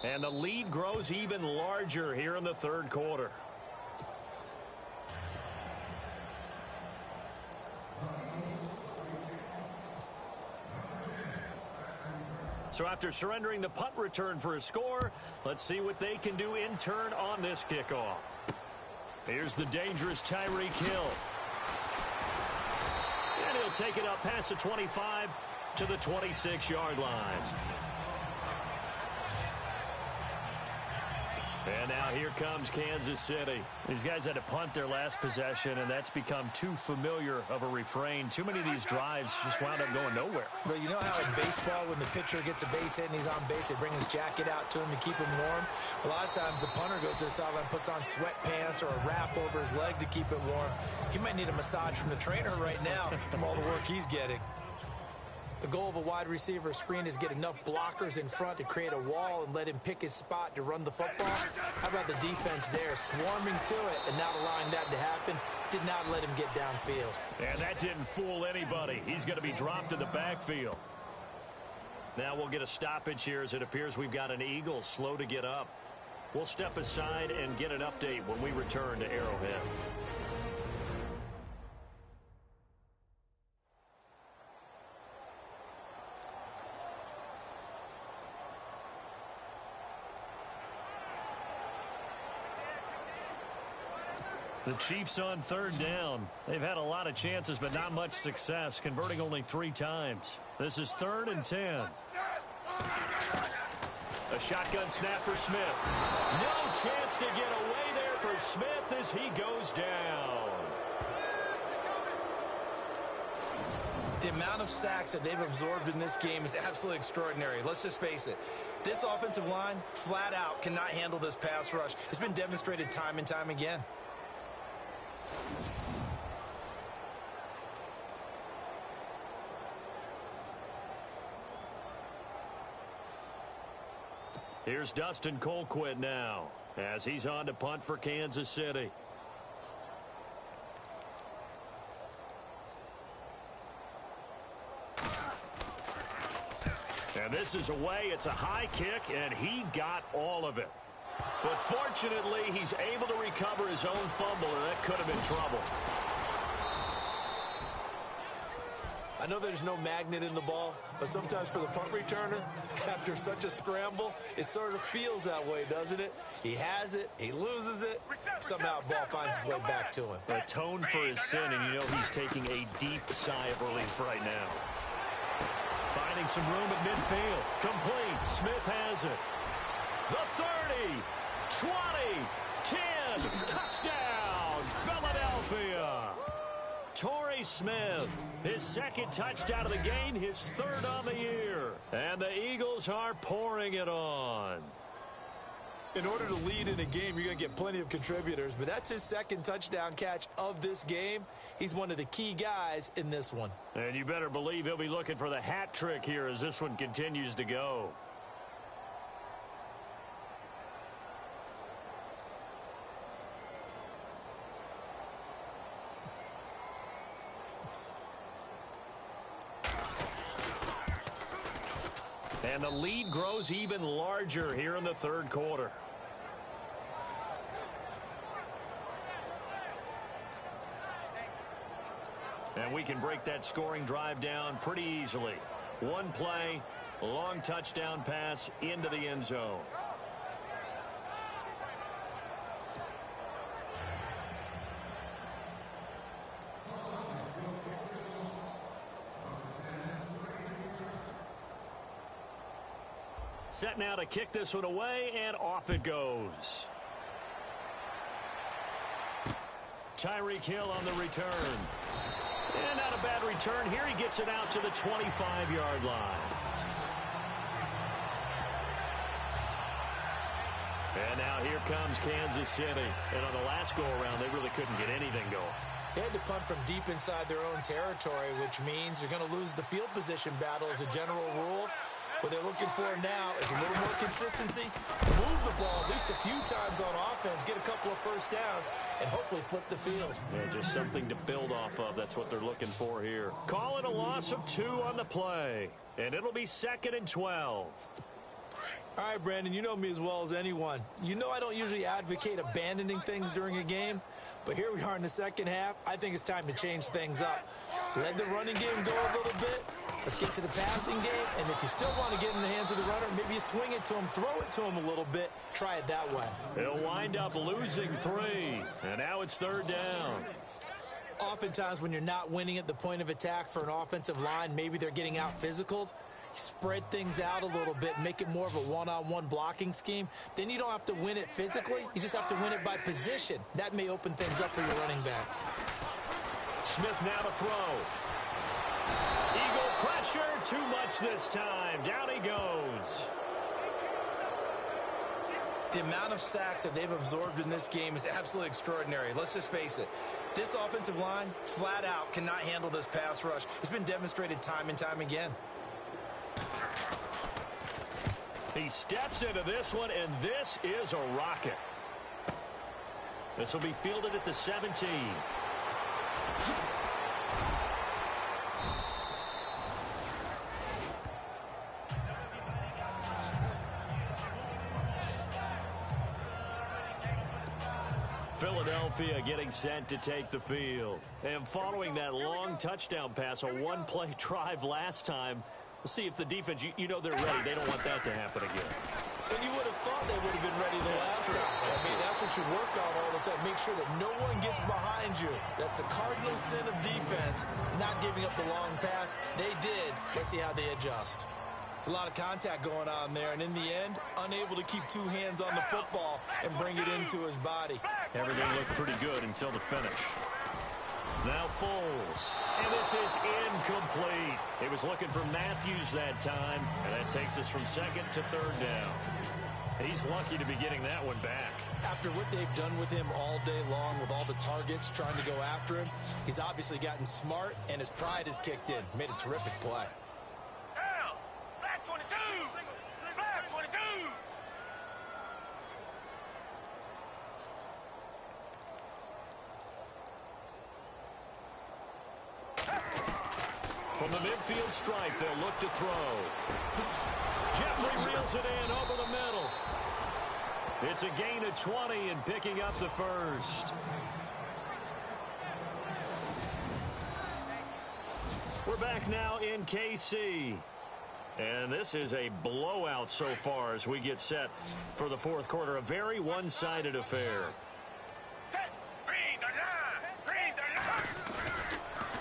And the lead grows even larger here in the third quarter. So after surrendering the punt return for a score, let's see what they can do in turn on this kickoff. Here's the dangerous Tyreek Hill. And he'll take it up past the 25 to the 26-yard line. And now here comes Kansas City. These guys had to punt their last possession, and that's become too familiar of a refrain. Too many of these drives just wound up going nowhere. But you know how in baseball, when the pitcher gets a base hit and he's on base, they bring his jacket out to him to keep him warm? A lot of times the punter goes to the sideline, puts on sweatpants or a wrap over his leg to keep it warm. He might need a massage from the trainer right now from all the work he's getting. The goal of a wide receiver screen is get enough blockers in front to create a wall and let him pick his spot to run the football. How about the defense there, swarming to it and not allowing that to happen? Did not let him get downfield. And that didn't fool anybody. He's going to be dropped in the backfield. Now we'll get a stoppage here as it appears we've got an Eagle slow to get up. We'll step aside and get an update when we return to Arrowhead. The Chiefs on third down. They've had a lot of chances, but not much success, converting only 3 times. This is 3rd and 10. A shotgun snap for Smith. No chance to get away there for Smith as he goes down. The amount of sacks that they've absorbed in this game is absolutely extraordinary. Let's just face it. This offensive line, flat out, cannot handle this pass rush. It's been demonstrated time and time again. Here's Dustin Colquitt now as he's on to punt for Kansas City. And this is away. It's a high kick, and he got all of it. But fortunately, he's able to recover his own fumble, and that could have been trouble. I know there's no magnet in the ball, but sometimes for the punt returner, after such a scramble, it sort of feels that way, doesn't it? He has it, he loses it, somehow the ball finds its way back to him. Atone for his sin, and you know he's taking a deep sigh of relief right now. Finding some room at midfield. Complete. Smith has it. The 30, 20, 10, touchdown, Philadelphia. Torrey Smith, his 2nd touchdown of the game, his 3rd on the year. And the Eagles are pouring it on. In order to lead in a game, you're going to get plenty of contributors, but that's his 2nd touchdown catch of this game. He's one of the key guys in this one. And you better believe he'll be looking for the hat trick here as this one continues to go. And the lead grows even larger here in the 3rd quarter. And we can break that scoring drive down pretty easily. One play, long touchdown pass into the end zone. Set now to kick this one away, and off it goes. Tyreek Hill on the return. And not a bad return here. He gets it out to the 25-yard line. And now here comes Kansas City. And on the last go-around, they really couldn't get anything going. They had to punt from deep inside their own territory, which means you're going to lose the field position battle as a general rule. What they're looking for now is a little more consistency, move the ball at least a few times on offense, get a couple of first downs, and hopefully flip the field. Yeah, just something to build off of. That's what they're looking for here. Call it a loss of 2 on the play, and it'll be 2nd and 12. All right, Brandon, you know me as well as anyone. You know I don't usually advocate abandoning things during a game, but here we are in the second half. I think it's time to change things up. Let the running game go a little bit. Let's get to the passing game, and if you still want to get in the hands of the runner, maybe you swing it to him, throw it to him a little bit, try it that way. He'll wind up losing 3, and now it's 3rd down. Oftentimes when you're not winning at the point of attack for an offensive line, maybe they're getting out physical. Spread things out a little bit, make it more of a one-on-one blocking scheme. Then you don't have to win it physically. You just have to win it by position. That may open things up for your running backs. Smith now to throw. Eagle pressure, too much this time. Down he goes. The amount of sacks that they've absorbed in this game is absolutely extraordinary. Let's just face it. This offensive line, flat out, cannot handle this pass rush. It's been demonstrated time and time again. He steps into this one, and this is a rocket. This will be fielded at the 17. Philadelphia getting set to take the field. And following that long touchdown pass, a one-play drive last time, we'll see if the defense, you know they're ready. They don't want that to happen again. And you would have thought they would have been ready the last time. I mean, that's what you work on all the time. Make sure that no one gets behind you. That's the cardinal sin of defense, not giving up the long pass. They did. Let's see how they adjust. It's a lot of contact going on there, and in the end, unable to keep two hands on the football and bring it into his body. Everything looked pretty good until the finish. Now Foles, and this is incomplete. He was looking for Matthews that time, and that takes us from second to third down. He's lucky to be getting that one back. After what they've done with him all day long, with all the targets trying to go after him, he's obviously gotten smart, and his pride has kicked in. Made a terrific play. From the midfield stripe, they'll look to throw. Jeffrey reels it in over the middle. It's a gain of 20 and picking up the first. We're back now in KC. And this is a blowout so far as we get set for the fourth quarter. A very one-sided affair.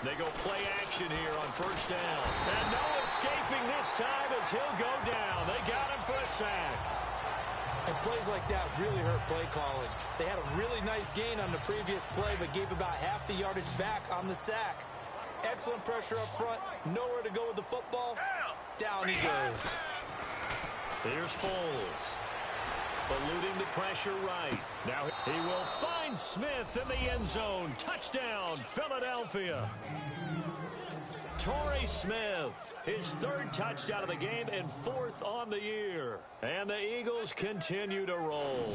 They go play action here on first down. And no escaping this time as he'll go down. They got him for a sack. And plays like that really hurt play calling. They had a really nice gain on the previous play, but gave about half the yardage back on the sack. Excellent pressure up front. Nowhere to go with the football. Down he goes. Here's Foles. Eluding the pressure right. Now he will find Smith in the end zone. Touchdown, Philadelphia. Torrey Smith, his third touchdown of the game and fourth on the year. And the Eagles continue to roll.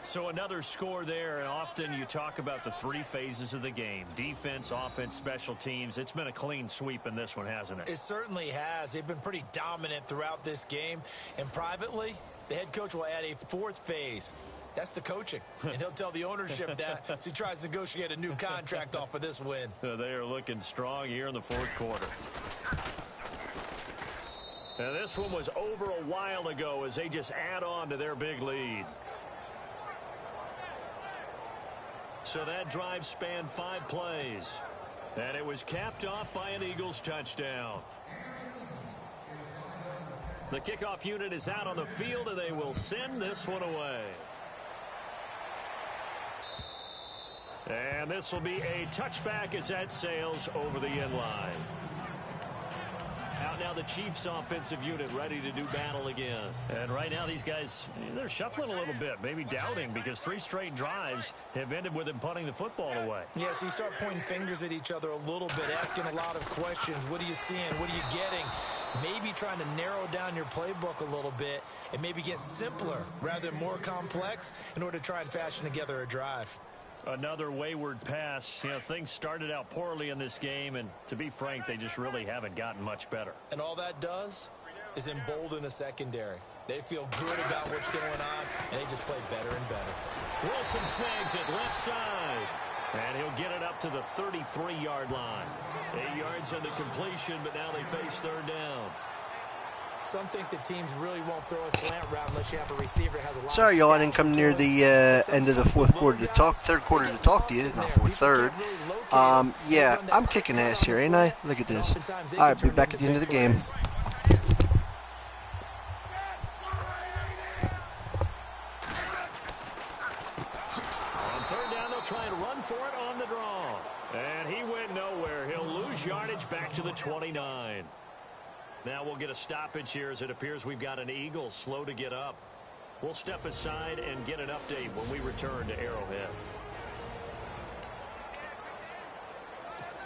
So another score there, and often you talk about the three phases of the game. Defense, offense, special teams. It's been a clean sweep in this one, hasn't it? It certainly has. They've been pretty dominant throughout this game. And privately, the head coach will add a fourth phase. That's the coaching. And he'll tell the ownership that as he tries to negotiate a new contract off of this win. They are looking strong here in the fourth quarter. And this one was over a while ago as they just add on to their big lead. So that drive spanned 5 plays. And it was capped off by an Eagles touchdown. The kickoff unit is out on the field, and they will send this one away. And this will be a touchback as that sails over the end line. Out now the Chiefs offensive unit ready to do battle again. And right now these guys, they're shuffling a little bit, maybe doubting, because 3 straight drives have ended with them punting the football away. Yeah, so you start pointing fingers at each other a little bit, asking a lot of questions. What are you seeing? What are you getting? Maybe trying to narrow down your playbook a little bit and maybe get simpler rather than more complex in order to try and fashion together a drive. Another wayward pass. You know, things started out poorly in this game, and to be frank, they just really haven't gotten much better. And all that does is embolden a secondary. They feel good about what's going on, and they just play better and better. Wilson snags it left side, and he'll get it up to the 33-yard line. 8 yards on the completion, but now they face third down. Some think the teams really won't throw a slant route unless you have a receiver that has a lot. Sorry, y'all, I didn't come near the end of the fourth quarter to talk. Third quarter to talk to you, not fourth, third. Yeah, I'm kicking ass here, ain't I? Look at this. All right, be back at the end of the game. On third down, they'll try and run for it on the draw. And he went nowhere. He'll lose yardage back to the 29. Now we'll get a stoppage here as it appears we've got an Eagle slow to get up. We'll step aside and get an update when we return to Arrowhead.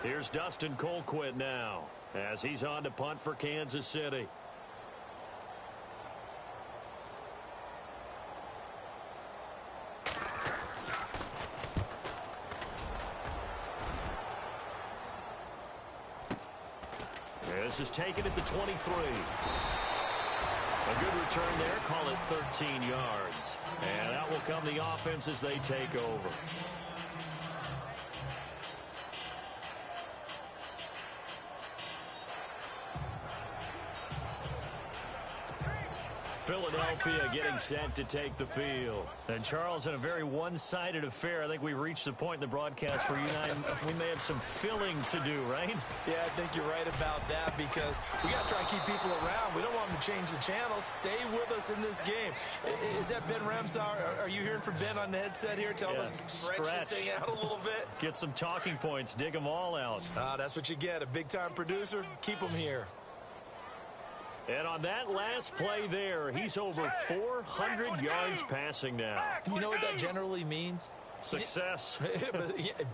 Here's Dustin Colquitt now as he's on to punt for Kansas City. this is taken at the 23. A good return there. Call it 13 yards. And out will come the offense as they take over. Philadelphia getting set to take the field. And Charles, in a very one-sided affair, I think we reached the point in the broadcast where you and I, we may have some filling to do, right? Yeah, I think you're right about that because we got to try and keep people around. We don't want them to change the channel. Stay with us in this game. Is that Ben Ramsauer? Are you hearing from Ben on the headset here? Tell us, stretch this thing out a little bit. Get some talking points. Dig them all out. That's what you get. A big-time producer. Keep them here. And on that last play there, he's over 400 yards passing now. You know what that generally means? Success.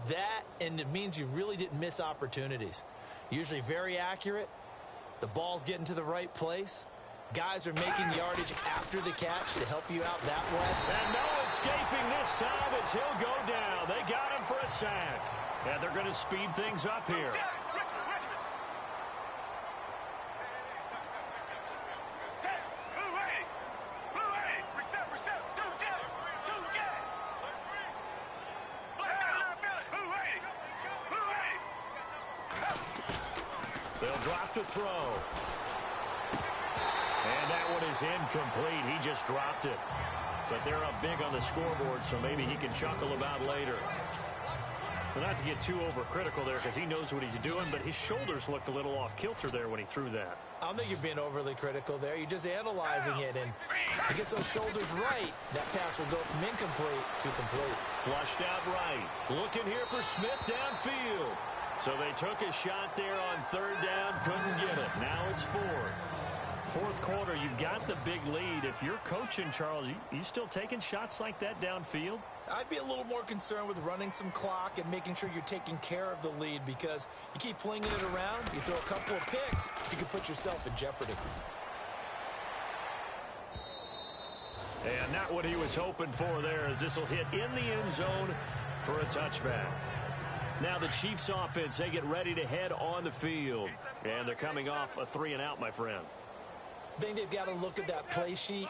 That, and it means you really didn't miss opportunities. Usually very accurate. The ball's getting to the right place. Guys are making yardage after the catch to help you out that way. And no escaping this time as he'll go down. They got him for a sack. And they're going to speed things up here. They'll drop to throw. And that one is incomplete. He just dropped it. But they're up big on the scoreboard, so maybe he can chuckle about later. Well, not to get too overcritical there because he knows what he's doing, but his shoulders looked a little off kilter there when he threw that. I don't think you're being overly critical there. You're just analyzing it, and he gets those shoulders right. That pass will go from incomplete to complete. Flushed out right. Looking here for Smith downfield. So they took a shot there on third down, couldn't get it. Now it's fourth quarter, you've got the big lead. If you're coaching, Charles, you still taking shots like that downfield? I'd be a little more concerned with running some clock and making sure you're taking care of the lead because you keep flinging it around, you throw a couple of picks, you can put yourself in jeopardy. And not what he was hoping for there as this will hit in the end zone for a touchback. Now the Chiefs offense, they get ready to head on the field. And they're coming off a 3-and-out, my friend. I think they've got to look at that play sheet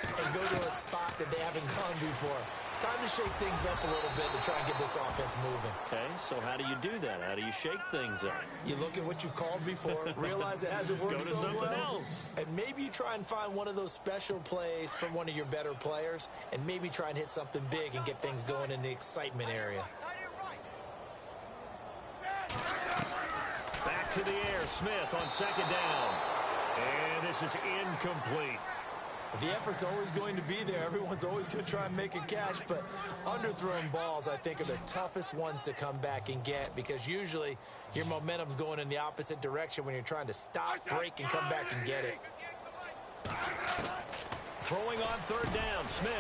and go to a spot that they haven't gone before. Time to shake things up a little bit to try and get this offense moving. Okay, so how do you do that? How do you shake things up? You look at what you've called before, realize it hasn't worked go to so something well, else. and maybe you try and find one of those special plays from one of your better players, and maybe try and hit something big and get things going in the excitement area. Back to the air, Smith on second down. And this is incomplete. The effort's always going to be there. Everyone's always going to try and make a catch, but underthrown balls, I think, are the toughest ones to come back and get because usually your momentum's going in the opposite direction when you're trying to stop, break, and come back and get it. Throwing on third down, Smith.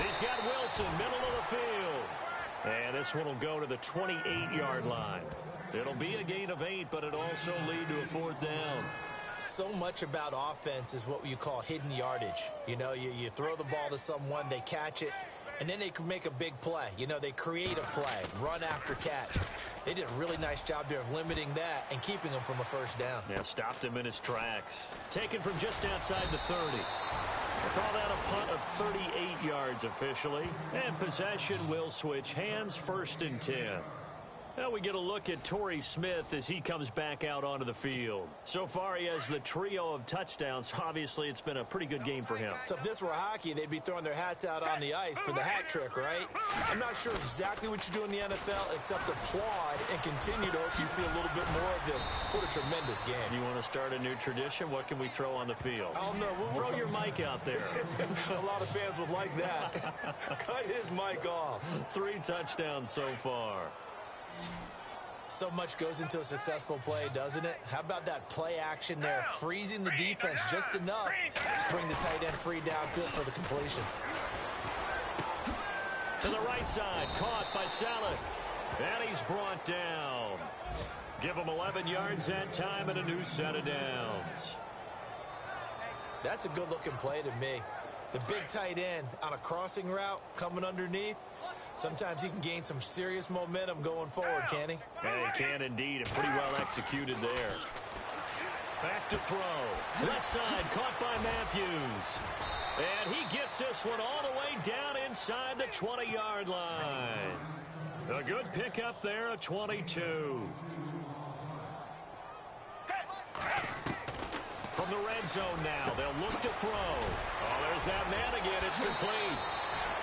He's got Wilson, middle of the field. And this one will go to the 28-yard line. It'll be a gain of 8, but it'll also lead to a fourth down. So much about offense is what you call hidden yardage. You know, you throw the ball to someone, they catch it, and then they can make a big play. You know, they create a play, run after catch. They did a really nice job there of limiting that and keeping him from a first down. Yeah, stopped him in his tracks. Taken from just outside the 30. We'll call that a punt of 38 yards officially. And possession will switch hands, 1st and 10. Now we get a look at Torrey Smith as he comes back out onto the field. So far, he has the trio of touchdowns. Obviously, it's been a pretty good game for him. So if this were hockey, they'd be throwing their hats out on the ice for the hat trick, right? I'm not sure exactly what you do in the NFL except applaud and continue to hope you see a little bit more of this. What a tremendous game. You want to start a new tradition? What can we throw on the field? I don't know. Throw your mic out there. A lot of fans would like that. Cut his mic off. 3 touchdowns so far. So much goes into a successful play, doesn't it? How about that play action there? Freezing the defense just enough to bring the tight end free downfield for the completion. To the right side, caught by Saleh. And he's brought down. Give him 11 yards that time and a new set of downs. That's a good-looking play to me. The big tight end on a crossing route coming underneath. Sometimes he can gain some serious momentum going forward, can he? Yeah, he can indeed, and pretty well executed there. Back to throw. Left side caught by Matthews. And he gets this one all the way down inside the 20-yard line. A good pickup there, a 22. From the red zone now, they'll look to throw. Oh, there's that man again. It's complete.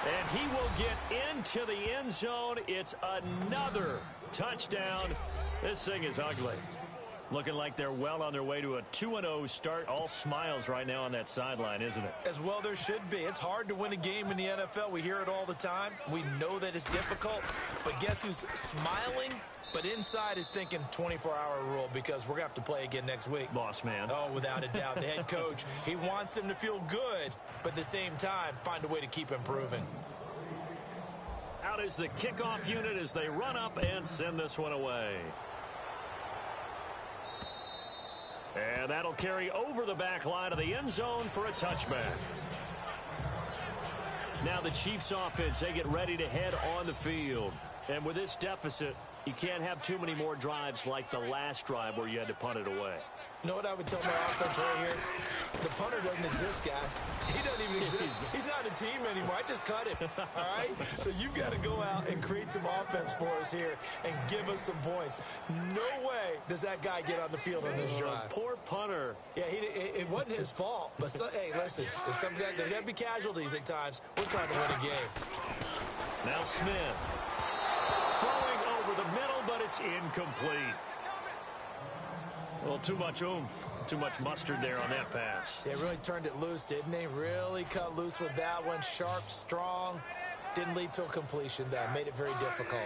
And he will get into the end zone. It's another touchdown. This thing is ugly. Looking like they're well on their way to a 2-0 start. All smiles right now on that sideline, isn't it? As well there should be. It's hard to win a game in the NFL. We hear it all the time. We know that it's difficult. But guess who's smiling? But inside is thinking 24-hour rule because we're going to have to play again next week. Boss man. Oh, without a doubt. The head coach, he wants them to feel good, but at the same time, find a way to keep improving. Out is the kickoff unit as they run up and send this one away. And that'll carry over the back line of the end zone for a touchback. Now the Chiefs offense, they get ready to head on the field. And with this deficit, you can't have too many more drives like the last drive where you had to punt it away. You know what I would tell my offense right here? The punter doesn't exist, guys. He doesn't even exist. He's not a team anymore. I just cut him, all right? So you've got to go out and create some offense for us here and give us some points. No way does that guy get on the field on this drive. Poor punter. Yeah, it wasn't his fault. But, hey, listen, there's got to be casualties at times. We're trying to win a game. Now Smith. Throwing over the middle, but it's incomplete. Well, too much oomph, too much mustard there on that pass. They really turned it loose, didn't they? Really cut loose with that one. Sharp, strong. Didn't lead to a completion, though. Made it very difficult.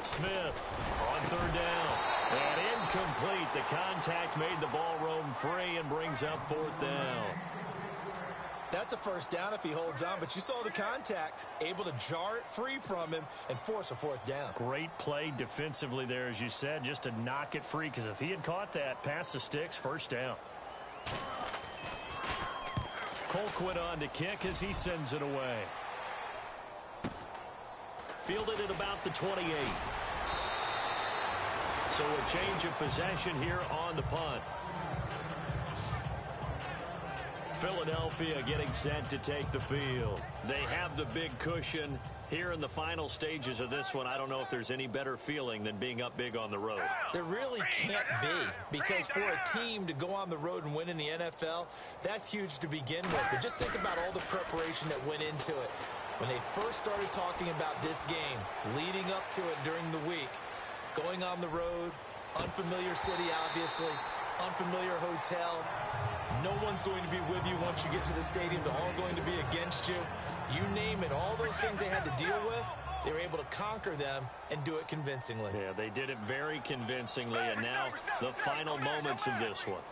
Smith on third down. And incomplete. The contact made the ball roam free and brings up fourth down. That's a first down if he holds on, but you saw the contact, able to jar it free from him and force a fourth down. Great play defensively there, as you said, just to knock it free, because if he had caught that, past the sticks, first down. Colquitt on to kick as he sends it away. Fielded at about the 28. So a change of possession here on the punt. Philadelphia getting set to take the field. They have the big cushion. Here in the final stages of this one, I don't know if there's any better feeling than being up big on the road. There really can't be, because for a team to go on the road and win in the NFL, that's huge to begin with. But just think about all the preparation that went into it. When they first started talking about this game, leading up to it during the week, going on the road, unfamiliar city, obviously, unfamiliar hotel. No one's going to be with you once you get to the stadium. They're all going to be against you. You name it, all those things they had to deal with, they were able to conquer them and do it convincingly. Yeah, they did it very convincingly, and now the final moments of this one.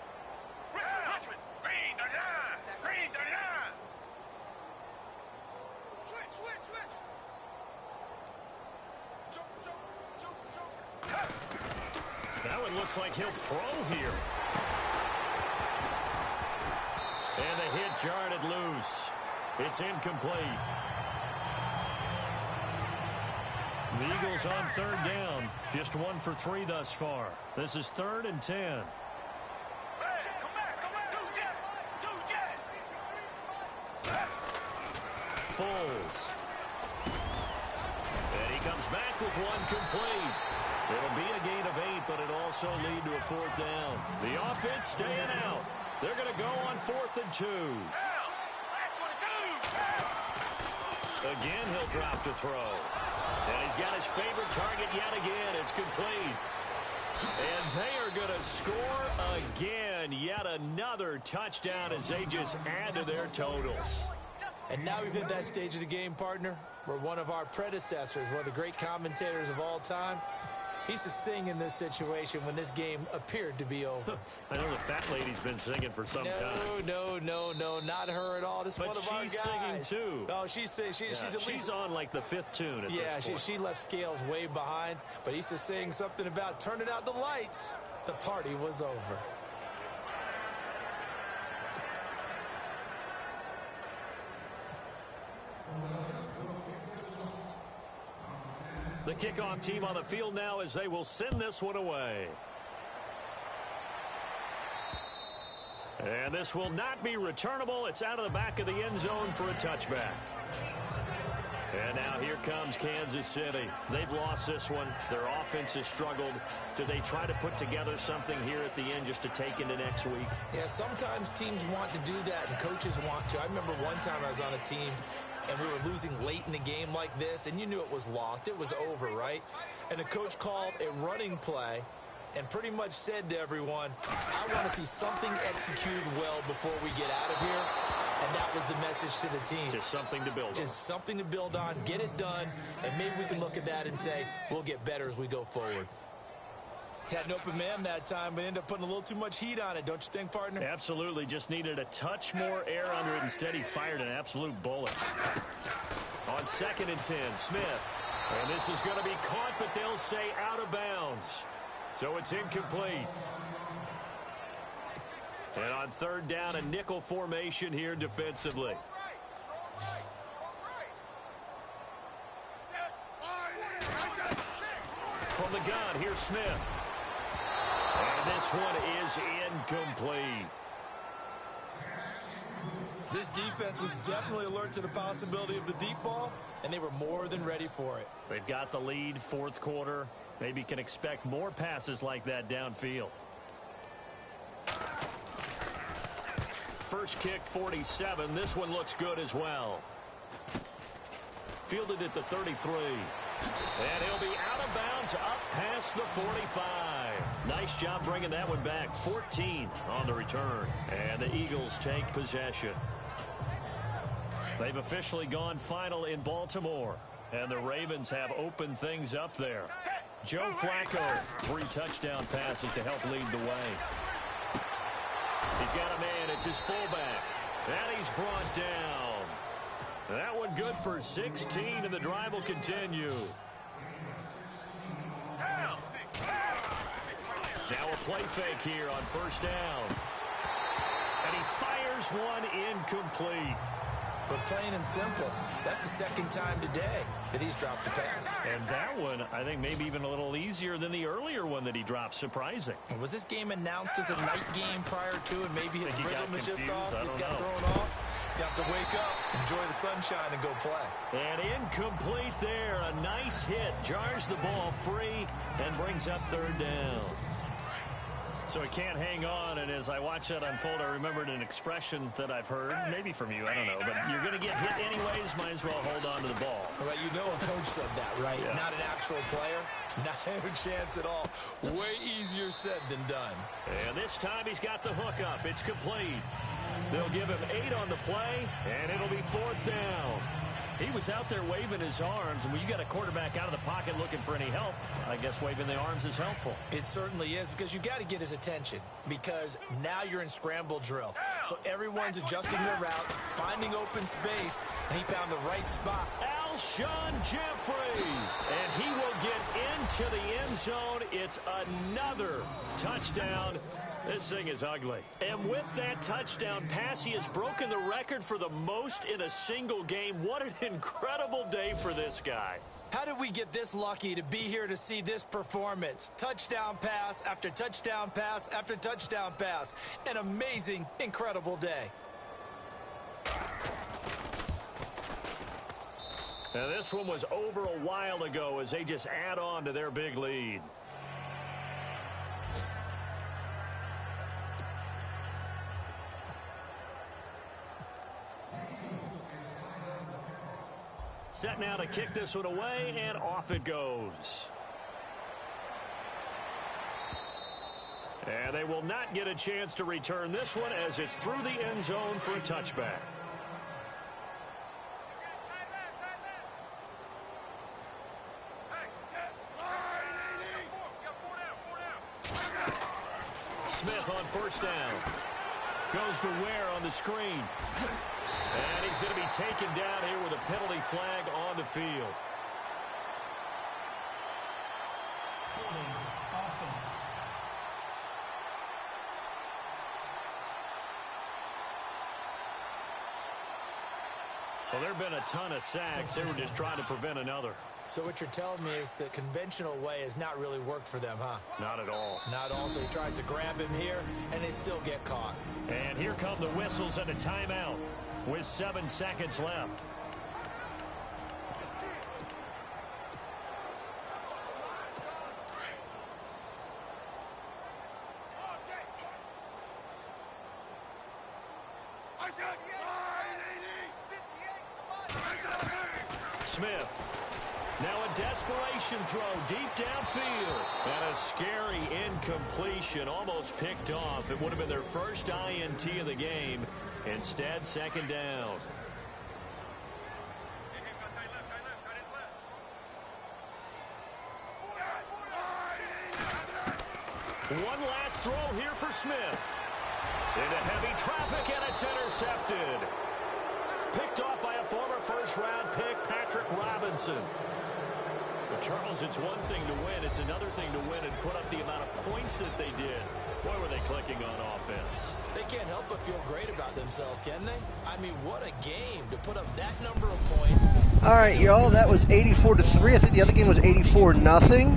Now it looks like he'll throw here. And the hit jarred it loose. It's incomplete. The Eagles on third down. Just 1 for 3 thus far. This is 3rd and 10. Foles. And he comes back with one complete. It'll be a gain of 8, but it'll also lead to a 4th down. The offense staying out. They're going to go on 4th and 2. Again, he'll drop to throw. And he's got his favorite target yet again. It's complete. And they are going to score again. Yet another touchdown as they just add to their totals. And now we've hit that stage of the game, partner, where one of our predecessors, one of the great commentators of all time, he used to sing in this situation when this game appeared to be over. I know the fat lady's been singing for some time. No, not her at all. This is one of our guys. But she's singing too. Oh, she's at least, she's on like the 5th tune at this point. she left Scales way behind, but he used to sing something about turning out the lights. The party was over. The kickoff team on the field now as they will send this one away. And this will not be returnable. It's out of the back of the end zone for a touchback. And now here comes Kansas City. They've lost this one. Their offense has struggled. Do they try to put together something here at the end just to take into next week? Yeah, sometimes teams want to do that and coaches want to. I remember one time I was on a team and we were losing late in the game like this, and you knew it was lost. It was over, right? And the coach called a running play and pretty much said to everyone, I want to see something executed well before we get out of here. And that was the message to the team. Just something to build on. Just something to build on, get it done, and maybe we can look at that and say, we'll get better as we go forward. Had an open man that time, but ended up putting a little too much heat on it, don't you think, partner? Absolutely. Just needed a touch more air under it. Instead, he fired an absolute bullet. On 2nd and 10, Smith. And this is going to be caught, but they'll say out of bounds. So it's incomplete. And on 3rd down, a nickel formation here defensively. From the gun, here's Smith. And this one is incomplete. This defense was definitely alert to the possibility of the deep ball, and they were more than ready for it. They've got the lead, 4th quarter. Maybe can expect more passes like that downfield. First kick, 47. This one looks good as well. Fielded at the 33. And he'll be out of bounds up past the 45. Nice job bringing that one back. 14 on the return. And the Eagles take possession. They've officially gone final in Baltimore. And the Ravens have opened things up there. Joe Flacco, 3 touchdown passes to help lead the way. He's got a man. It's his fullback. And he's brought down. That one good for 16, and the drive will continue. Now a play fake here on 1st down. And he fires one incomplete. But plain and simple, that's the 2nd time today that he's dropped a pass. And that one, I think, maybe even a little easier than the earlier one that he dropped. Surprising. Was this game announced as a night game prior to, and maybe his rhythm is just off? He's got thrown off. He's got to wake up, enjoy the sunshine, and go play. And incomplete there. A nice hit. Jars the ball free and brings up 3rd down. So he can't hang on, and as I watch that unfold, I remembered an expression that I've heard, maybe from you, I don't know, but you're going to get hit anyways, might as well hold on to the ball. Well, you know a coach said that, right? Yeah. Not an actual player. Not a chance at all. Way easier said than done. And this time he's got the hook up. It's complete. They'll give him 8 on the play, and it'll be 4th down. He was out there waving his arms, and when you got a quarterback out of the pocket looking for any help, I guess waving the arms is helpful. It certainly is, because you got to get his attention, because now you're in scramble drill. So everyone's adjusting their routes, finding open space, and he found the right spot. Alshon Jeffrey, and he will get into the end zone. It's another touchdown. This thing is ugly. And with that touchdown pass, he has broken the record for the most in a single game. What an incredible day for this guy. How did we get this lucky to be here to see this performance? Touchdown pass after touchdown pass after touchdown pass. An amazing, incredible day. Now this one was over a while ago as they just add on to their big lead. Set now to kick this one away, and off it goes. And they will not get a chance to return this one as it's through the end zone for a touchback. Smith on 1st down. Goes to Ware on the screen. And he's going to be taken down here with a penalty flag on the field. Well, there have been a ton of sacks. They were just trying to prevent another. So what you're telling me is the conventional way has not really worked for them, huh? Not at all. Not all. So he tries to grab him here, and they still get caught. And here come the whistles and a timeout with 7 seconds left. Smith. Now a desperation throw deep downfield. And a scary incompletion, almost picked off. It would have been their first INT of the game. Instead, second down. One last throw here for Smith. Into heavy traffic, and it's intercepted. Picked off by a former first-round pick, Patrick Robinson. But Charles, it's one thing to win. It's another thing to win and put up the amount of points that they did. Boy, were they clicking on offense. They can't help but feel great about themselves, can they? I mean, what a game to put up that number of points. All right, y'all, that was 84-3. I think the other game was 84-0.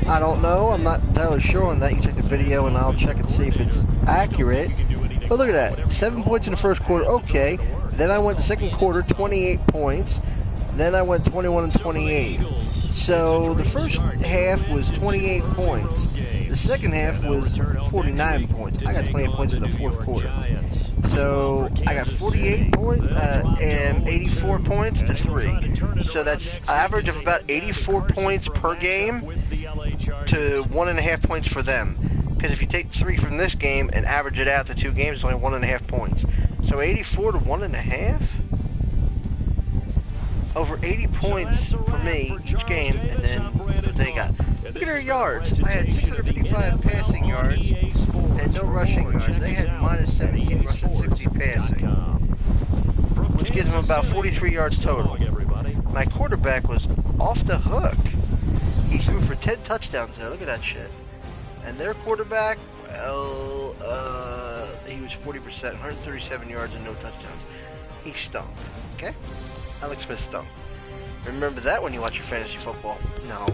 I don't know. I'm not entirely sure on that. You check the video, and I'll check and see if it's accurate. But look at that. 7 points in the first quarter. Okay. Then I went the second quarter, 28 points. Then I went 21-28. So the first half was 28 points. The second half was 49 points. I got 28 points in the fourth quarter. So I got 48 points and 84 points to 3. So that's an average of about 84 points per game to 1.5 points for them. Because if you take 3 from this game and average it out to 2 games, it's only 1.5 points. So 84 to 1.5? Over 80 points for me each game, and then what they got. Look at their yards. I had 655 passing yards and no rushing yards. They had minus 17 rushing, 60 passing, which gives them about 43 yards total. My quarterback was off the hook. He threw for 10 touchdowns there. Look at that shit. And their quarterback, well, he was 40%, 137 yards and no touchdowns. He stunk, okay? Alex Smith stunk. Remember that when you watch your fantasy football. No.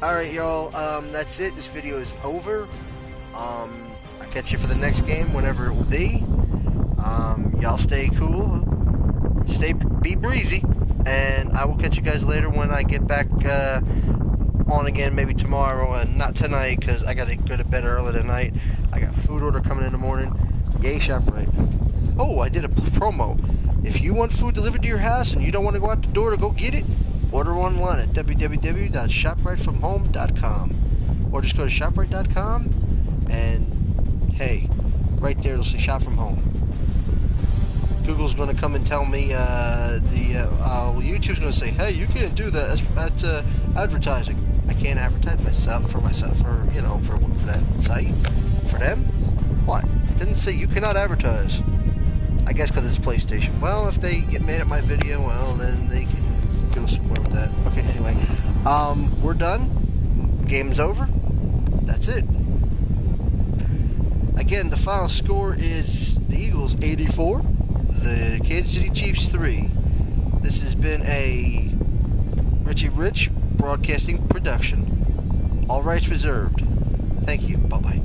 Alright, y'all, that's it. This video is over. I'll catch you for the next game, whenever it will be. Y'all stay cool. Be breezy. And I will catch you guys later when I get back on again, maybe tomorrow, and not tonight, because I got to go to bed early tonight. I got food order coming in the morning. Yay, ShopRite. Oh, I did a promo. If you want food delivered to your house and you don't want to go out the door to go get it, order online at www.shoprightfromhome.com, or just go to shoprite.com, and hey, right there it'll say shop from home. Google's going to come and tell me, YouTube's going to say, hey, you can't do that. That's advertising. I can't advertise for that site. For them? What? It didn't say you cannot advertise. I guess because it's PlayStation. Well, if they get mad at my video, well, then they can go somewhere with that. Okay, anyway. We're done. Game's over. That's it. Again, the final score is the Eagles 84, the Kansas City Chiefs 3. This has been a Richie Rich Broadcasting production. All rights reserved. Thank you. Bye-bye.